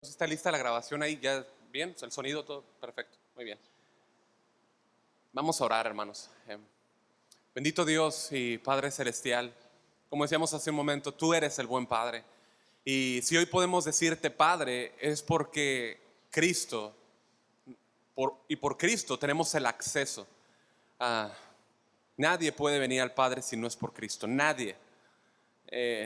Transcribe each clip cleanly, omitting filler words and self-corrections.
¿Está lista la grabación ahí? ¿Ya bien? ¿El sonido todo? Perfecto, muy bien. Vamos a orar, hermanos. Bendito Dios y Padre Celestial, como decíamos hace un momento, tú eres el buen Padre. Y si hoy podemos decirte Padre, es porque Cristo, por Cristo tenemos el acceso. Ah, Nadie puede venir al Padre si no es por Cristo, nadie.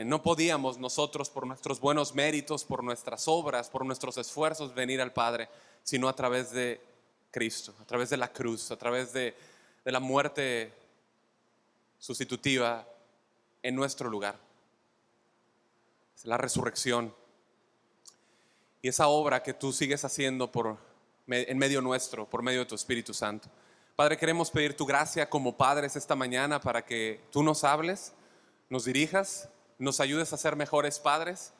No podíamos nosotros por nuestros buenos méritos, por nuestras obras, por nuestros esfuerzos venir al Padre, sino a través de Cristo, a través de la cruz, a través de la muerte sustitutiva en nuestro lugar. Es la resurrección y esa obra que tú sigues haciendo en medio nuestro, por medio de tu Espíritu Santo. Padre, queremos pedir tu gracia como padres esta mañana para que tú nos hables, nos dirijas, nos ayudes a ser mejores padres.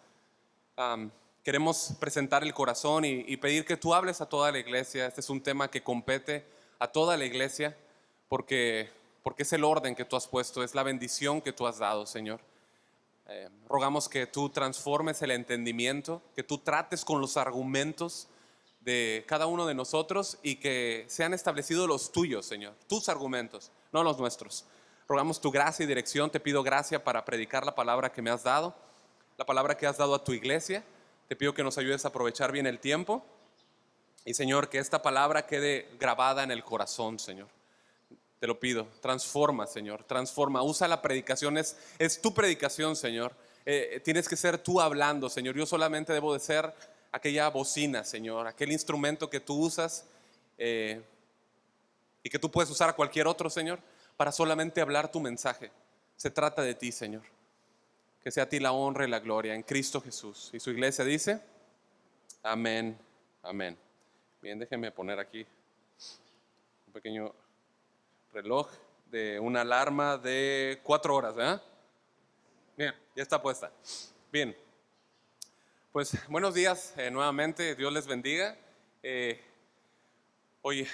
Queremos presentar el corazón y pedir que tú hables a toda la iglesia. Este es un tema que compete a toda la iglesia porque es el orden que tú has puesto, es la bendición que tú has dado, Señor. Rogamos que tú transformes el entendimiento, que tú trates con los argumentos de cada uno de nosotros y que sean establecidos los tuyos, Señor, tus argumentos, no los nuestros. Rogamos tu gracia y dirección. Te pido gracia para predicar la palabra que me has dado, la palabra que has dado a tu iglesia. Te pido que nos ayudes a aprovechar bien el tiempo y, Señor, que esta palabra quede grabada en el corazón, Señor. Te lo pido, transforma, Señor, transforma. Usa la predicación, es tu predicación, Señor. Tienes que ser tú hablando, Señor. Yo solamente debo de ser aquella bocina, Señor, aquel instrumento que tú usas y que tú puedes usar a cualquier otro, Señor, para solamente hablar tu mensaje. Se trata de ti, Señor. Que sea a ti la honra y la gloria en Cristo Jesús. Y su iglesia dice, amén, amén. Bien, déjenme poner aquí un pequeño reloj de una alarma de 4 horas, ¿verdad? Bien, ya está puesta. Bien, pues buenos días nuevamente, Dios les bendiga. Hoy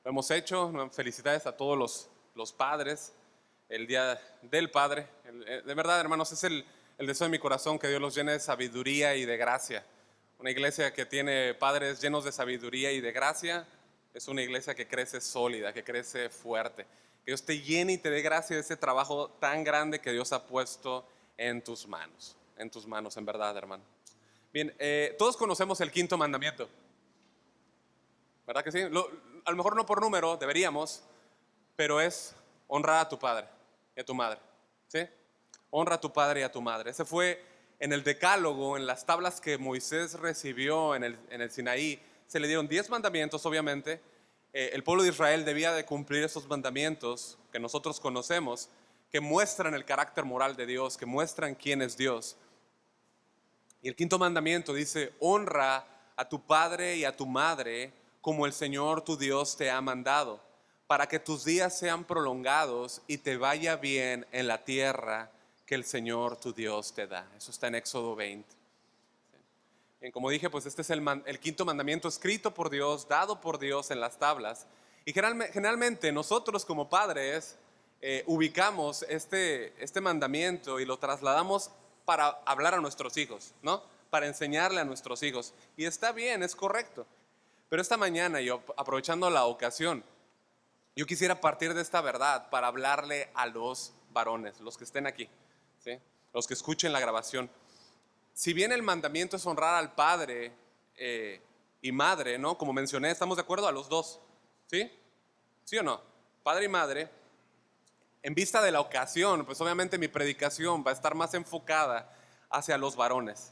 lo hemos hecho, felicidades a todos los padres, el Día del Padre. De verdad, hermanos, es el deseo de mi corazón que Dios los llene de sabiduría y de gracia. Una iglesia que tiene padres llenos de sabiduría y de gracia es una iglesia que crece sólida, que crece fuerte. Que Dios te llene y te dé gracia de ese trabajo tan grande que Dios ha puesto en tus manos, en verdad, hermano. Bien, todos conocemos el quinto mandamiento, ¿verdad que sí? A lo mejor no por número, deberíamos, pero es honrar a tu padre y a tu madre, ¿sí? Honra a tu padre y a tu madre. Ese fue en el decálogo, en las tablas que Moisés recibió en el Sinaí. Se le dieron 10 mandamientos, obviamente. El pueblo de Israel debía de cumplir esos mandamientos que nosotros conocemos, que muestran el carácter moral de Dios, que muestran quién es Dios. Y el quinto mandamiento dice, honra a tu padre y a tu madre como el Señor tu Dios te ha mandado, para que tus días sean prolongados y te vaya bien en la tierra que el Señor tu Dios te da. Eso está en Éxodo 20. Bien, como dije, pues este es el quinto mandamiento escrito por Dios, dado por Dios en las tablas. Y generalmente nosotros como padres ubicamos este mandamiento y lo trasladamos para hablar a nuestros hijos, ¿no? Para enseñarle a nuestros hijos. Y está bien, es correcto. Pero esta mañana yo, aprovechando la ocasión, yo quisiera partir de esta verdad para hablarle a los varones, los que estén aquí, ¿sí? Los que escuchen la grabación. Si bien el mandamiento es honrar al padre y madre, ¿no? Como mencioné, estamos de acuerdo a los dos, ¿sí? ¿Sí o no? Padre y madre. En vista de la ocasión, pues obviamente mi predicación va a estar más enfocada hacia los varones.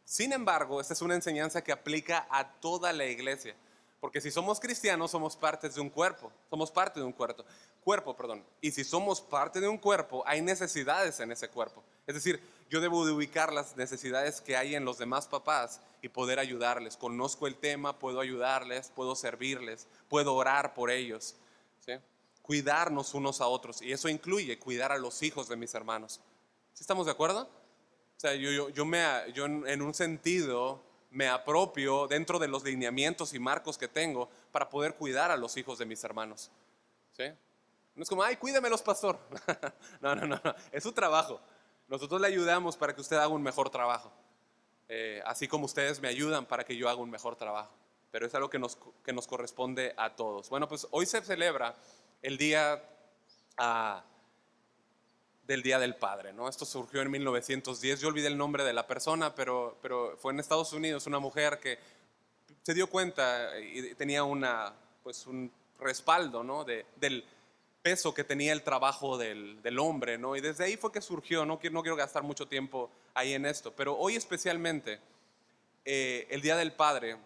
Sin embargo, esta es una enseñanza que aplica a toda la iglesia. Porque si somos cristianos, somos partes de un cuerpo. Somos parte de un cuerpo, perdón. Y si somos parte de un cuerpo, hay necesidades en ese cuerpo. Es decir, yo debo de ubicar las necesidades que hay en los demás papás y poder ayudarles. Conozco el tema, puedo ayudarles, puedo servirles, puedo orar por ellos, ¿sí? Cuidarnos unos a otros. Y eso incluye cuidar a los hijos de mis hermanos. ¿Sí estamos de acuerdo? O sea, yo en un sentido me apropio dentro de los lineamientos y marcos que tengo para poder cuidar a los hijos de mis hermanos, ¿sí? No es como, ay, cuídemelos, pastor. No, es su trabajo. Nosotros le ayudamos para que usted haga un mejor trabajo. así como ustedes me ayudan para que yo haga un mejor trabajo. Pero es algo que nos corresponde a todos. Bueno, pues hoy se celebra el día ah, del Día del Padre, ¿no? Esto surgió en 1910. Yo olvidé el nombre de la persona, pero fue en Estados Unidos una mujer que se dio cuenta y tenía pues un respaldo, ¿no? Del peso que tenía el trabajo del hombre, ¿no? Y desde ahí fue que surgió. No quiero gastar mucho tiempo ahí en esto, pero hoy especialmente el Día del Padre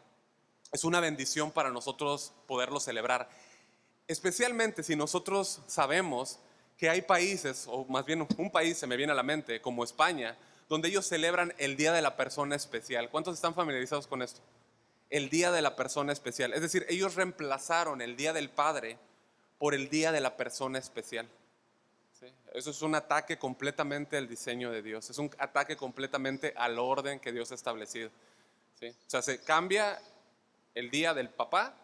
es una bendición para nosotros poderlo celebrar, especialmente si nosotros sabemos que hay países, o más bien un país se me viene a la mente, como España, donde ellos celebran el Día de la Persona Especial. ¿Cuántos están familiarizados con esto? El Día de la Persona Especial. Es decir, ellos reemplazaron el Día del Padre por el Día de la Persona Especial. ¿Sí? Eso es un ataque completamente al diseño de Dios. Es un ataque completamente al orden que Dios ha establecido. ¿Sí? O sea, se cambia el Día del Papá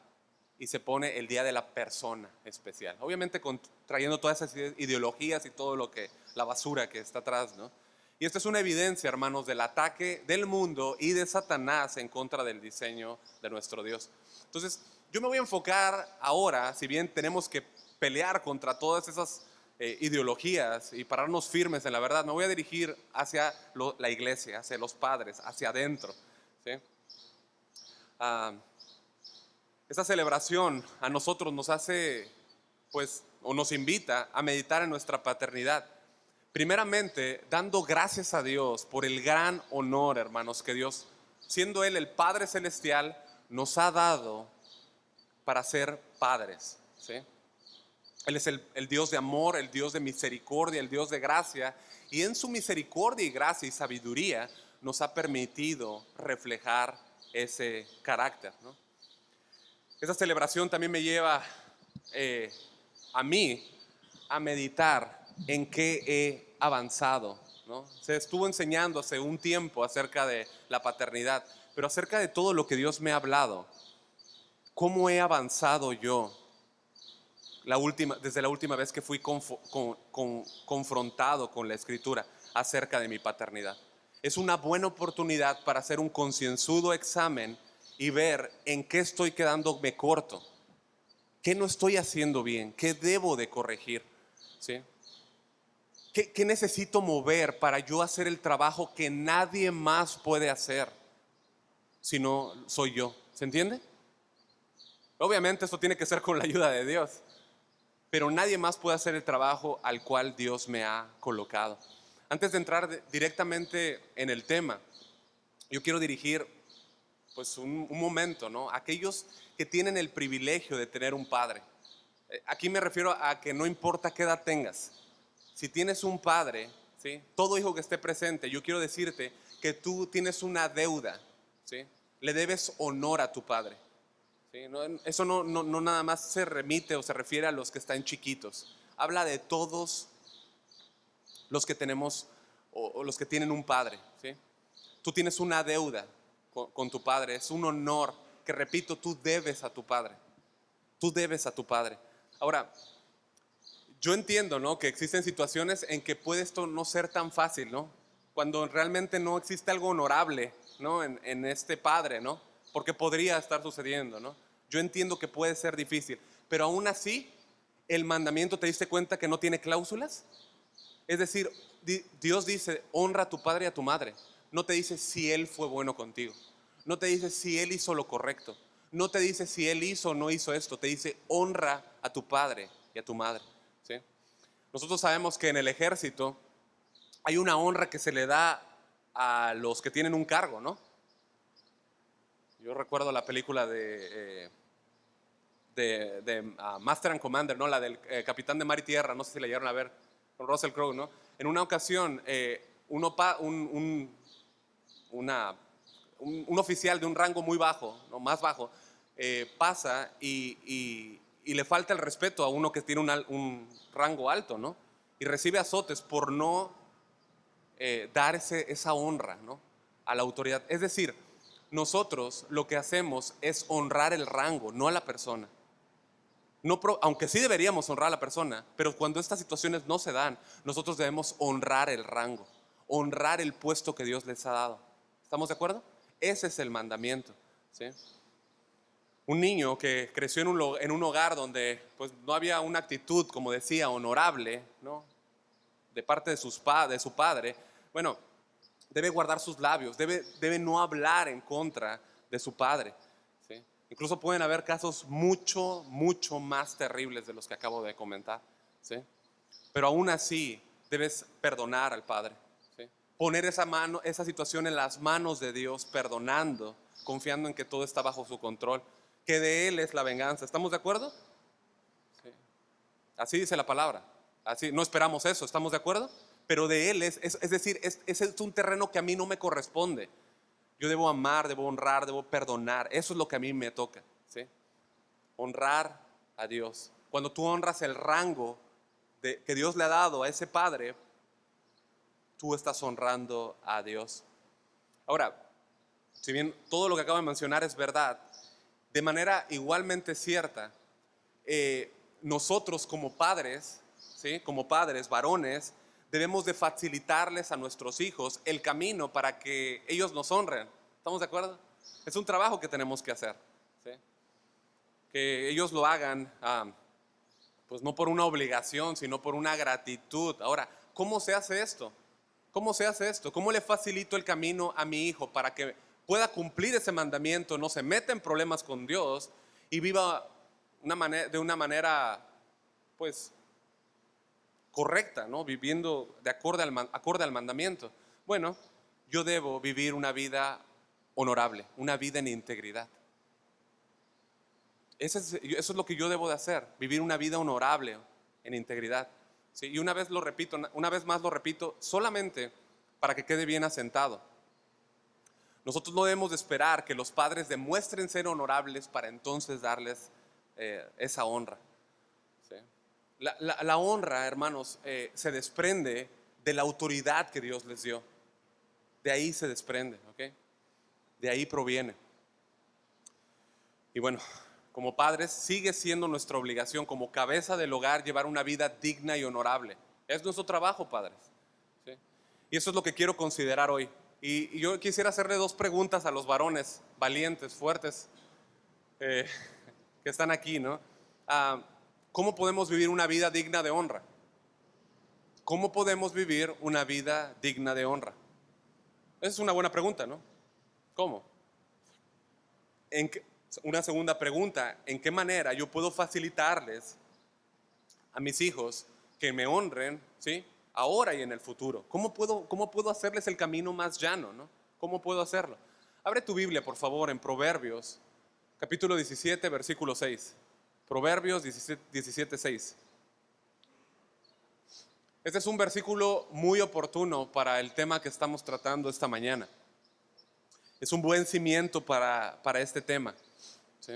y se pone el Día de la Persona Especial. Obviamente trayendo todas esas ideologías y todo la basura que está atrás, ¿no? Y esto es una evidencia, hermanos, del ataque del mundo y de Satanás en contra del diseño de nuestro Dios. Entonces, yo me voy a enfocar ahora, si bien tenemos que pelear contra todas esas ideologías y pararnos firmes en la verdad, me voy a dirigir hacia la iglesia, hacia los padres, hacia adentro, ¿sí? Esta celebración a nosotros nos hace, pues, o nos invita a meditar en nuestra paternidad. Primeramente, dando gracias a Dios por el gran honor, hermanos, que Dios, siendo Él el Padre Celestial, nos ha dado para ser padres, ¿sí? Él es el Dios de amor, el Dios de misericordia, el Dios de gracia, y en su misericordia y gracia y sabiduría nos ha permitido reflejar ese carácter, ¿no? Esa celebración también me lleva a mí a meditar en qué he avanzado, ¿no? Se estuvo enseñando hace un tiempo acerca de la paternidad, pero acerca de todo lo que Dios me ha hablado. ¿Cómo he avanzado yo desde la última vez que fui confrontado con la Escritura acerca de mi paternidad? Es una buena oportunidad para hacer un concienzudo examen y ver en qué estoy quedándome corto, qué no estoy haciendo bien, qué debo de corregir, ¿sí? ¿Qué necesito mover para yo hacer el trabajo que nadie más puede hacer si no soy yo? ¿Se entiende? Obviamente esto tiene que ser con la ayuda de Dios, pero nadie más puede hacer el trabajo al cual Dios me ha colocado. Antes de entrar directamente en el tema, yo quiero dirigir pues un momento, ¿no? Aquellos que tienen el privilegio de tener un padre. Aquí me refiero a que no importa qué edad tengas. Si tienes un padre, ¿sí? Todo hijo que esté presente, yo quiero decirte que tú tienes una deuda, ¿sí? Le debes honor a tu padre, ¿sí? Eso no nada más se remite o se refiere a los que están chiquitos. Habla de todos los que tenemos o los que tienen un padre, ¿sí? Tú tienes una deuda con tu padre. Es un honor que, repito, tú debes a tu padre. Tú debes a tu padre. Ahora, yo entiendo, ¿no?, que existen situaciones en que puede esto no ser tan fácil, ¿no? Cuando realmente no existe algo honorable, ¿no?, en este padre, ¿no? Porque podría estar sucediendo, ¿no? Yo entiendo que puede ser difícil, pero aún así, el mandamiento, ¿te diste cuenta que no tiene cláusulas? Es decir, Dios dice, honra a tu padre y a tu madre. No te dice si él fue bueno contigo. No te dice si él hizo lo correcto. No te dice si él hizo o no hizo esto. Te dice, honra a tu padre y a tu madre, ¿sí? Nosotros sabemos que en el ejército hay una honra que se le da a los que tienen un cargo, ¿no? Yo recuerdo la película de Master and Commander, ¿no? La del Capitán de Mar y Tierra, no sé si la llegaron a ver, con Russell Crowe, ¿no? En una ocasión, un oficial de un rango muy bajo, ¿no?, más bajo, pasa y le falta el respeto a uno que tiene un rango alto, ¿no? Y recibe azotes por no dar esa honra, ¿no?, a la autoridad. Es decir, nosotros lo que hacemos es honrar el rango, no a la persona. No, aunque sí deberíamos honrar a la persona, pero cuando estas situaciones no se dan, nosotros debemos honrar el rango, honrar el puesto que Dios les ha dado. ¿Estamos de acuerdo? Ese es el mandamiento, ¿sí? Un niño que creció en un hogar donde pues, no había una actitud, como decía, honorable, ¿no? De parte de su padre, bueno, debe guardar sus labios, debe no hablar en contra de su padre, ¿sí? Incluso pueden haber casos mucho, mucho más terribles de los que acabo de comentar, ¿sí? Pero aún así debes perdonar al padre, ¿sí? Poner esa situación en las manos de Dios, perdonando, confiando en que todo está bajo su control, que de Él es la venganza. ¿Estamos de acuerdo? Sí. Así dice la palabra. Así, no esperamos eso, ¿estamos de acuerdo? Pero de Él es decir, es un terreno que a mí no me corresponde. Yo debo amar, debo honrar, debo perdonar. Eso es lo que a mí me toca, ¿sí? Honrar a Dios. Cuando tú honras el rango que Dios le ha dado a ese padre, tú estás honrando a Dios. Ahora, si bien todo lo que acabo de mencionar es verdad, de manera igualmente cierta, nosotros como padres, ¿sí? Como padres, varones, debemos de facilitarles a nuestros hijos el camino para que ellos nos honren. ¿Estamos de acuerdo? Es un trabajo que tenemos que hacer, ¿sí? Que ellos lo hagan, pues no por una obligación, sino por una gratitud. Ahora, ¿cómo se hace esto? ¿Cómo se hace esto? ¿Cómo le facilito el camino a mi hijo para que pueda cumplir ese mandamiento, no se meta en problemas con Dios y viva de una manera, pues, correcta, ¿no? Viviendo de acorde al mandamiento? Bueno, yo debo vivir una vida honorable, una vida en integridad. Eso es lo que yo debo de hacer, vivir una vida honorable en integridad. ¿Sí? Y una vez más lo repito, solamente para que quede bien asentado. Nosotros no debemos de esperar que los padres demuestren ser honorables para entonces darles esa honra, ¿sí? La honra, hermanos, se desprende de la autoridad que Dios les dio. De ahí se desprende, ¿ok? De ahí proviene. Y bueno, como padres sigue siendo nuestra obligación como cabeza del hogar llevar una vida digna y honorable. Es nuestro trabajo, padres, ¿sí? Y eso es lo que quiero considerar hoy. Y yo quisiera hacerle dos preguntas a los varones valientes, fuertes, que están aquí, ¿no? ¿Cómo podemos vivir una vida digna de honra? ¿Cómo podemos vivir una vida digna de honra? Esa es una buena pregunta, ¿no? ¿Cómo? Una segunda pregunta, ¿en qué manera yo puedo facilitarles a mis hijos que me honren, ¿sí? Ahora y en el futuro? ¿Cómo puedo hacerles el camino más llano, ¿no? ¿Cómo puedo hacerlo? Abre tu Biblia, por favor, en Proverbios, capítulo 17, versículo 6. Proverbios 17, 6. Este es un versículo muy oportuno para el tema que estamos tratando esta mañana. Es un buen cimiento para este tema, ¿sí?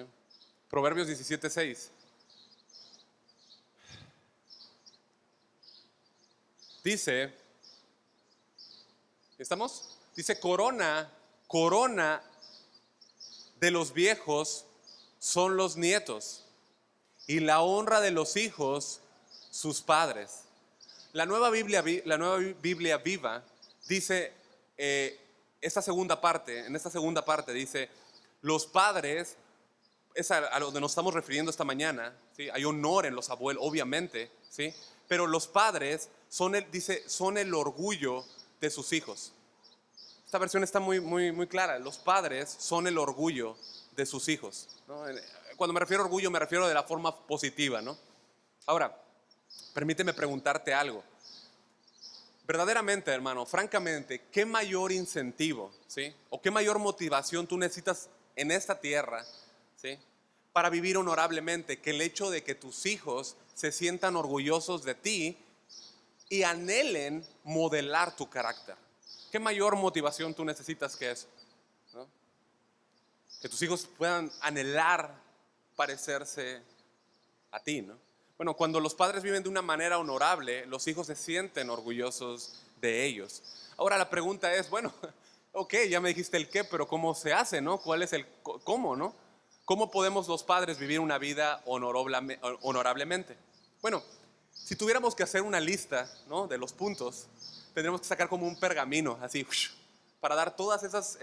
Proverbios 17, 6. Dice, ¿estamos? Dice, corona de los viejos son los nietos, y la honra de los hijos sus padres. La nueva Biblia viva dice, en esta segunda parte dice, los padres, es a lo que nos estamos refiriendo esta mañana, ¿sí? Hay honor en los abuelos, obviamente, ¿sí? Pero los padres son el orgullo de sus hijos. Esta versión está muy clara. Los padres son el orgullo de sus hijos, ¿no? Cuando me refiero a orgullo, me refiero de la forma positiva, ¿no? Ahora, permíteme preguntarte algo. Verdaderamente, hermano, francamente, ¿qué mayor incentivo, ¿sí? O qué mayor motivación tú necesitas en esta tierra, ¿sí? Para vivir honorablemente, que el hecho de que tus hijos se sientan orgullosos de ti y anhelen modelar tu carácter? ¿Qué mayor motivación tú necesitas que eso, ¿no? Que tus hijos puedan anhelar parecerse a ti, ¿no? Bueno, cuando los padres viven de una manera honorable, los hijos se sienten orgullosos de ellos. Ahora la pregunta es, bueno, ok, ya me dijiste el qué, pero ¿cómo se hace, no? ¿Cuál es el cómo, no? ¿Cómo podemos los padres vivir una vida honorablemente? Bueno, si tuviéramos que hacer una lista, ¿no? De los puntos, tendríamos que sacar como un pergamino, así, para dar todas esas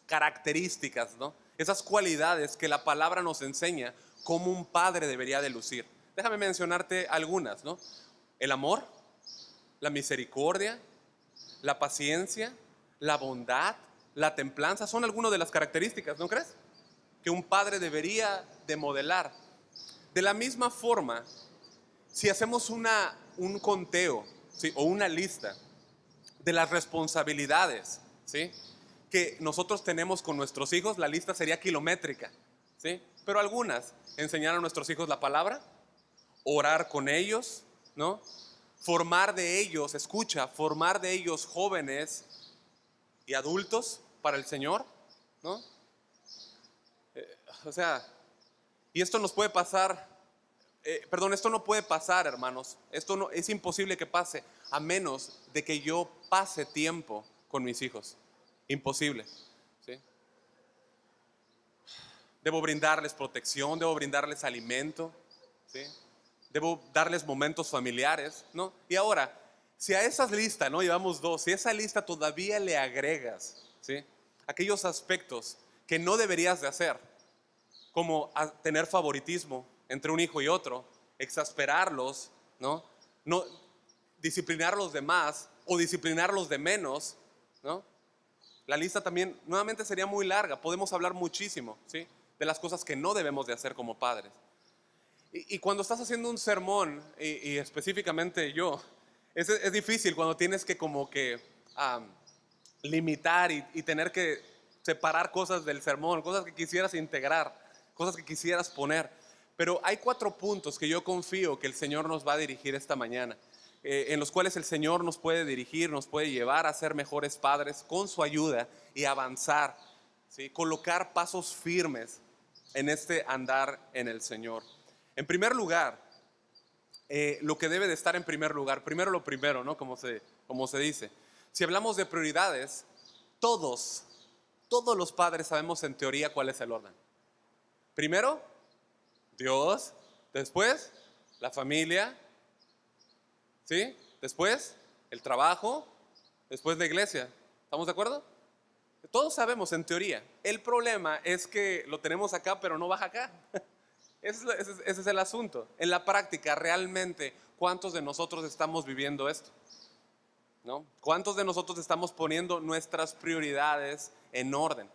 características, ¿no? Esas cualidades que la palabra nos enseña cómo un padre debería de lucir. Déjame mencionarte algunas, ¿no? El amor, la misericordia, la paciencia, la bondad, la templanza, son algunas de las características, ¿no crees? Que un padre debería de modelar. De la misma forma, si hacemos un conteo, ¿sí? O una lista de las responsabilidades, ¿sí? Que nosotros tenemos con nuestros hijos, la lista sería kilométrica, ¿sí? Pero algunas: enseñar a nuestros hijos la palabra, orar con ellos, ¿no? Formar de ellos, escucha, formar de ellos jóvenes y adultos para el Señor, ¿no? O sea, y esto nos puede pasar, esto no puede pasar, hermanos. Esto no, es imposible que pase a menos de que yo pase tiempo con mis hijos. Imposible, ¿sí? Debo brindarles protección, debo brindarles alimento, ¿sí? Debo darles momentos familiares, ¿no? Y ahora, si a esa lista, ¿no? Llevamos dos, si a esa lista todavía le agregas, ¿sí? Aquellos aspectos que no deberías de hacer, como tener favoritismo entre un hijo y otro, exasperarlos, ¿no? No disciplinarlos de más o disciplinarlos de menos, ¿no? La lista también nuevamente sería muy larga. Podemos hablar muchísimo, ¿sí? De las cosas que no debemos de hacer como padres. Y cuando estás haciendo un sermón, y específicamente yo, es difícil cuando tienes que como que limitar y tener que separar cosas del sermón, cosas que quisieras integrar, cosas que quisieras poner. Pero hay 4 puntos que yo confío que el Señor nos va a dirigir esta mañana, en los cuales el Señor nos puede dirigir, nos puede llevar a ser mejores padres con su ayuda y avanzar, ¿sí? Colocar pasos firmes en este andar en el Señor. En primer lugar, lo que debe de estar en primer lugar, primero lo primero, ¿no? Como se dice. Si hablamos de prioridades, todos los padres sabemos en teoría cuál es el orden. Primero, Dios, después, la familia, ¿sí? Después, el trabajo, después la iglesia. ¿Estamos de acuerdo? Todos sabemos en teoría. El problema es que lo tenemos acá, pero no baja acá. Ese es el asunto. En la práctica, realmente, ¿cuántos de nosotros estamos viviendo esto? ¿No? ¿Cuántos de nosotros estamos poniendo nuestras prioridades en orden?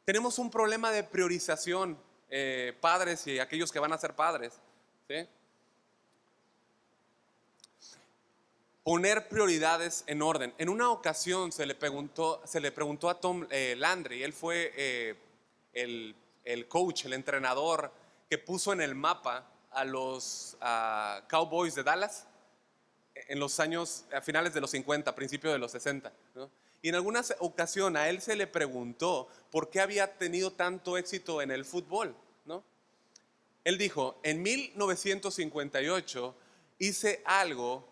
Tenemos un problema de priorización, padres y aquellos que van a ser padres, ¿sí? Poner prioridades en orden. En una ocasión se le preguntó a Tom Landry. Él fue el coach, el entrenador que puso en el mapa a los Cowboys de Dallas en los años, a finales de los 50, principios de los 60, ¿no? Y en alguna ocasión a él se le preguntó por qué había tenido tanto éxito en el fútbol, ¿no? Él dijo: en 1958 hice algo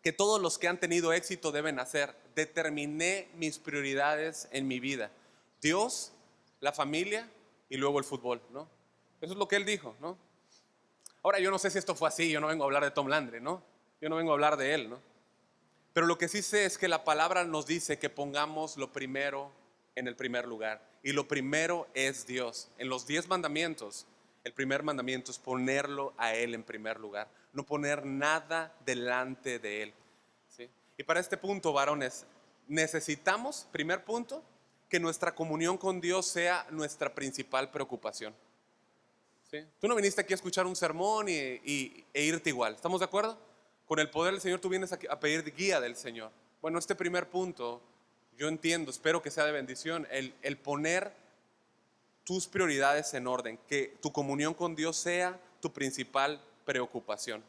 que todos los que han tenido éxito deben hacer. Determiné mis prioridades en mi vida: Dios, la familia y luego el fútbol, ¿no? Eso es lo que él dijo, ¿no? Ahora, yo no sé si esto fue así. Yo no vengo a hablar de Tom Landry, ¿no? Yo no vengo a hablar de él, ¿no? Pero lo que sí sé es que la palabra nos dice que pongamos lo primero en el primer lugar. Y lo primero es Dios. En los 10 mandamientos, el primer mandamiento es ponerlo a Él en primer lugar. No poner nada delante de Él, ¿sí? Y para este punto, varones, necesitamos, primer punto, que nuestra comunión con Dios sea nuestra principal preocupación, ¿sí? Tú no viniste aquí a escuchar un sermón e irte igual. ¿Estamos de acuerdo? Con el poder del Señor tú vienes a pedir guía del Señor. Bueno, este primer punto, yo entiendo, espero que sea de bendición, el poner tus prioridades en orden, que tu comunión con Dios sea tu principal preocupación.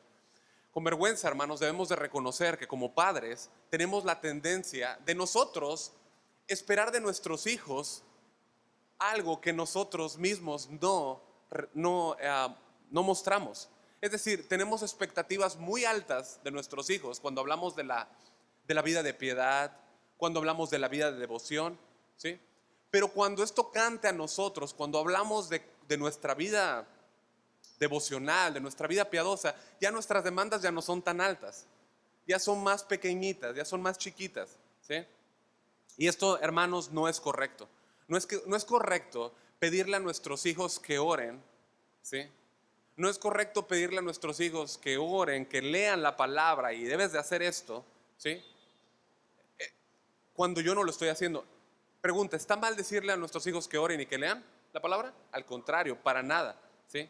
Con vergüenza, hermanos, debemos de reconocer que como padres tenemos la tendencia de nosotros esperar de nuestros hijos algo que nosotros mismos no mostramos. Es decir, tenemos expectativas muy altas de nuestros hijos cuando hablamos de la vida de piedad, cuando hablamos de la vida de devoción, ¿sí? Pero cuando esto cante a nosotros, cuando hablamos de nuestra vida devocional, de nuestra vida piadosa, ya nuestras demandas ya no son tan altas, ya son más pequeñitas, ya son más chiquitas, ¿sí? Y esto, hermanos, no es correcto. No es correcto pedirle a nuestros hijos que oren, ¿sí? No es correcto pedirle a nuestros hijos que oren, que lean la palabra y debes de hacer esto, ¿sí? Cuando yo no lo estoy haciendo. Pregunta, ¿está mal decirle a nuestros hijos que oren y que lean la palabra? Al contrario, para nada, ¿sí?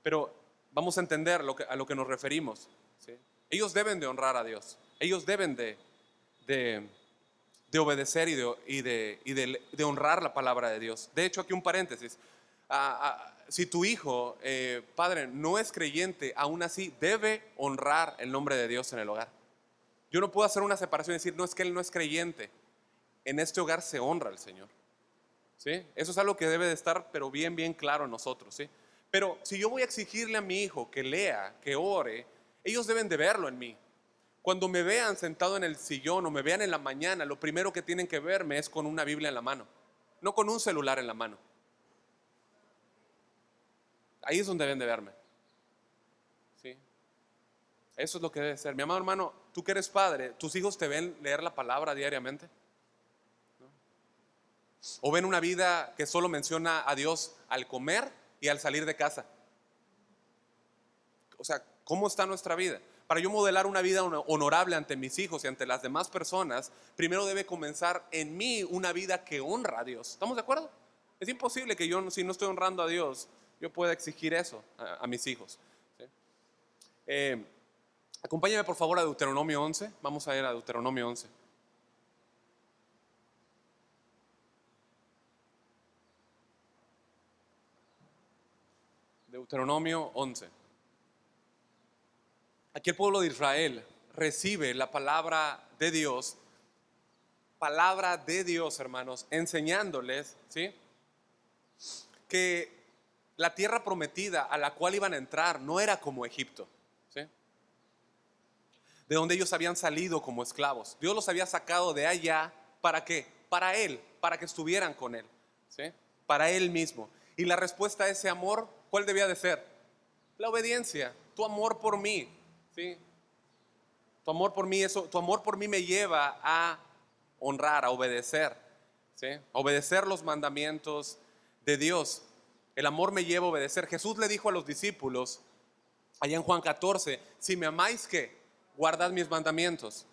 Pero vamos a entender a lo que nos referimos, ¿sí? Ellos deben de honrar a Dios. Ellos deben de, de obedecer y de honrar la palabra de Dios. De hecho, aquí un paréntesis. Si tu hijo, padre, no es creyente, aún así debe honrar el nombre de Dios en el hogar. Yo no puedo hacer una separación y decir, no, es que él no es creyente. En este hogar se honra al Señor, ¿sí? Eso es algo que debe de estar, pero bien, bien claro en nosotros, ¿sí? Pero si yo voy a exigirle a mi hijo que lea, que ore, ellos deben de verlo en mí. Cuando me vean sentado en el sillón o me vean en la mañana, lo primero que tienen que verme es con una Biblia en la mano, no con un celular en la mano. Ahí es donde deben de verme, ¿sí? Eso es lo que debe ser. Mi amado hermano, tú que eres padre, ¿tus hijos te ven leer la palabra diariamente? ¿O ven una vida que solo menciona a Dios al comer y al salir de casa? O sea, ¿cómo está nuestra vida? Para yo modelar una vida honorable ante mis hijos y ante las demás personas, primero debe comenzar en mí una vida que honra a Dios. ¿Estamos de acuerdo? Es imposible que yo, si no estoy honrando a Dios, yo pueda exigir eso a mis hijos, ¿sí? Acompáñame por favor a Deuteronomio 11. Vamos a ir a Deuteronomio 11. Deuteronomio 11. Aquí el pueblo de Israel recibe la palabra de Dios, hermanos, enseñándoles, ¿sí?, que la tierra prometida a la cual iban a entrar no era como Egipto, ¿sí?, de donde ellos habían salido como esclavos. Dios los había sacado de allá, ¿para qué? Para Él, para que estuvieran con Él, ¿sí?, para Él mismo. Y la respuesta a ese amor, ¿cuál debía de ser? La obediencia, tu amor por mí, ¿sí? Tu amor por mí, tu amor por mí me lleva a honrar, a obedecer, ¿sí?, a obedecer los mandamientos de Dios. El amor me lleva a obedecer. Jesús le dijo a los discípulos, allá en Juan 14, si me amáis, ¿qué? Guardad mis mandamientos,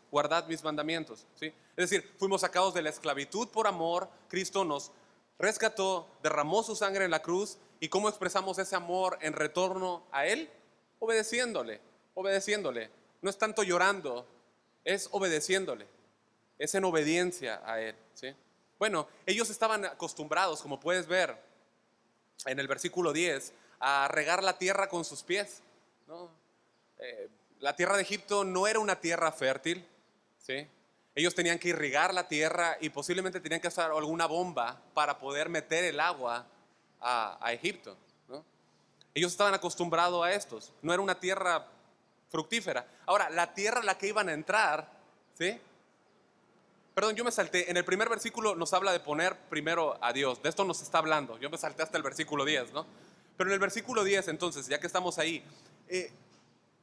¿sí? Es decir, fuimos sacados de la esclavitud por amor, Cristo nos rescató, derramó su sangre en la cruz, ¿y cómo expresamos ese amor en retorno a Él? Obedeciéndole, obedeciéndole. No es tanto llorando, es obedeciéndole, es en obediencia a Él, ¿sí? Bueno, ellos estaban acostumbrados, como puedes ver en el versículo 10, a regar la tierra con sus pies, ¿no? La tierra de Egipto no era una tierra fértil, ¿sí? Ellos tenían que irrigar la tierra y posiblemente tenían que usar alguna bomba para poder meter el agua a Egipto, ¿no? Ellos estaban acostumbrados a estos. No era una tierra fructífera. Ahora, la tierra a la que iban a entrar, ¿sí? Perdón, yo me salté. En el primer versículo nos habla de poner primero a Dios. De esto nos está hablando. Yo me salté hasta el versículo 10, ¿no? Pero en el versículo 10, entonces, ya que estamos ahí,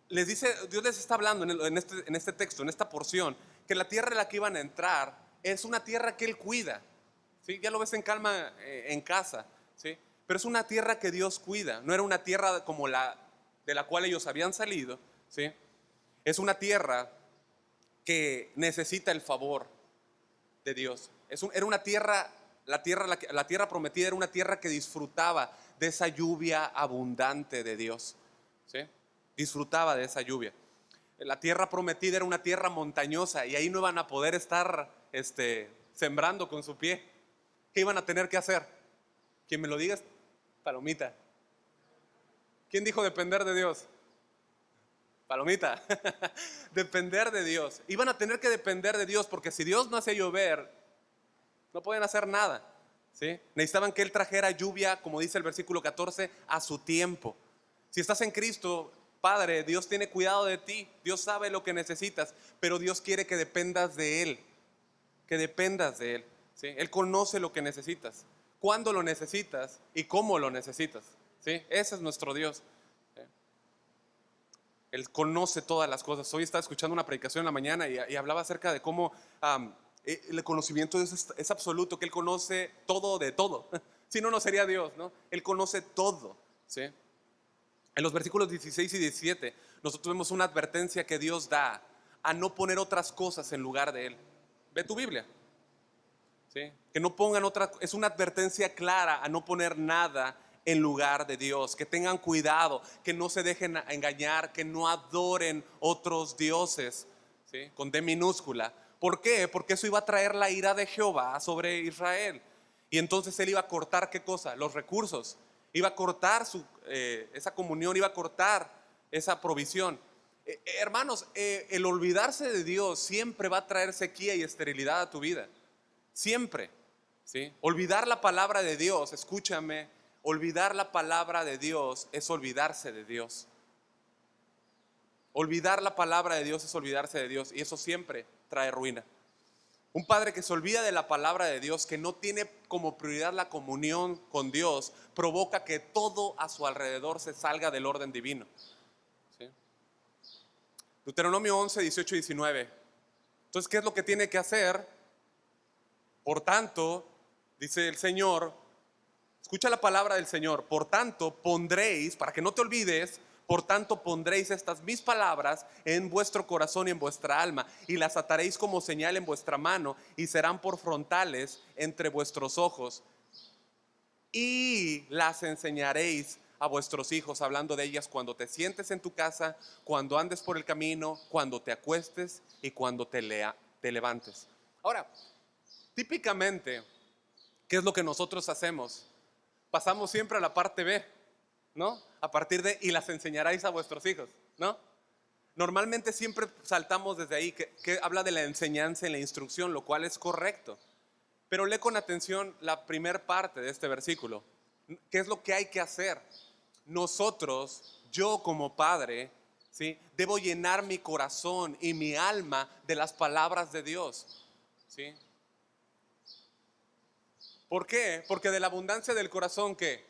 les dice, Dios les está hablando en este texto, en esta porción, que la tierra en la que iban a entrar es una tierra que Él cuida, ¿sí? Ya lo ves en calma en casa, ¿sí? Pero es una tierra que Dios cuida. No era una tierra como la de la cual ellos habían salido, ¿sí? Es una tierra que necesita el favor de Dios. Era una tierra, la tierra prometida era una tierra que disfrutaba de esa lluvia abundante de Dios, ¿sí? Disfrutaba de esa lluvia. La tierra prometida era una tierra montañosa y ahí no iban a poder estar sembrando con su pie. ¿Qué iban a tener que hacer? Quien me lo diga es palomita. ¿Quién dijo depender de Dios? Palomita. Depender de Dios. Iban a tener que depender de Dios porque si Dios no hacía llover, no podían hacer nada, ¿sí? Necesitaban que Él trajera lluvia, como dice el versículo 14, a su tiempo. Si estás en Cristo, Padre, Dios tiene cuidado de ti. Dios sabe lo que necesitas, pero Dios quiere que dependas de Él. Que dependas de Él, ¿sí? Él conoce lo que necesitas, cuándo lo necesitas y cómo lo necesitas, ¿sí? Ese es nuestro Dios. Él conoce todas las cosas. Hoy estaba escuchando una predicación en la mañana y hablaba acerca de cómo El conocimiento de Dios es absoluto, que Él conoce todo de todo. Si no, no sería Dios, ¿no? Él conoce todo, ¿sí? En los versículos 16 y 17, nosotros vemos una advertencia que Dios da a no poner otras cosas en lugar de Él. Ve tu Biblia, ¿sí? Que no pongan otra, es una advertencia clara a no poner nada en lugar de Dios, que tengan cuidado, que no se dejen engañar, que no adoren otros dioses, ¿sí? Con D minúscula. ¿Por qué? Porque eso iba a traer la ira de Jehová sobre Israel. Y entonces él iba a cortar, ¿qué cosa? Los recursos. Iba a cortar esa comunión, iba a cortar esa provisión. Hermanos, el olvidarse de Dios siempre va a traer sequía y esterilidad a tu vida. Siempre, ¿sí? Olvidar la palabra de Dios, escúchame, olvidar la palabra de Dios es olvidarse de Dios. Olvidar la palabra de Dios es olvidarse de Dios, y eso siempre trae ruina. Un padre que se olvida de la palabra de Dios, que no tiene como prioridad la comunión con Dios, provoca que todo a su alrededor se salga del orden divino, ¿sí? Deuteronomio 11, 18 y 19. Entonces, ¿qué es lo que tiene que hacer? Por tanto, dice el Señor, escucha la palabra del Señor. Por tanto, pondréis, para que no te olvides, por tanto pondréis estas mis palabras en vuestro corazón y en vuestra alma, y las ataréis como señal en vuestra mano, y serán por frontales entre vuestros ojos, y las enseñaréis a vuestros hijos, hablando de ellas cuando te sientes en tu casa, cuando andes por el camino, cuando te acuestes y cuando te levantes. Ahora, típicamente, ¿qué es lo que nosotros hacemos? Pasamos siempre a la parte B, ¿no? A partir de, y las enseñaréis a vuestros hijos, ¿no? Normalmente siempre saltamos desde ahí, que habla de la enseñanza y la instrucción, lo cual es correcto. Pero lee con atención la primer parte de este versículo. ¿Qué es lo que hay que hacer? Nosotros, yo como padre, ¿sí? Debo llenar mi corazón y mi alma de las palabras de Dios, ¿sí? ¿Por qué? Porque de la abundancia del corazón, ¿qué?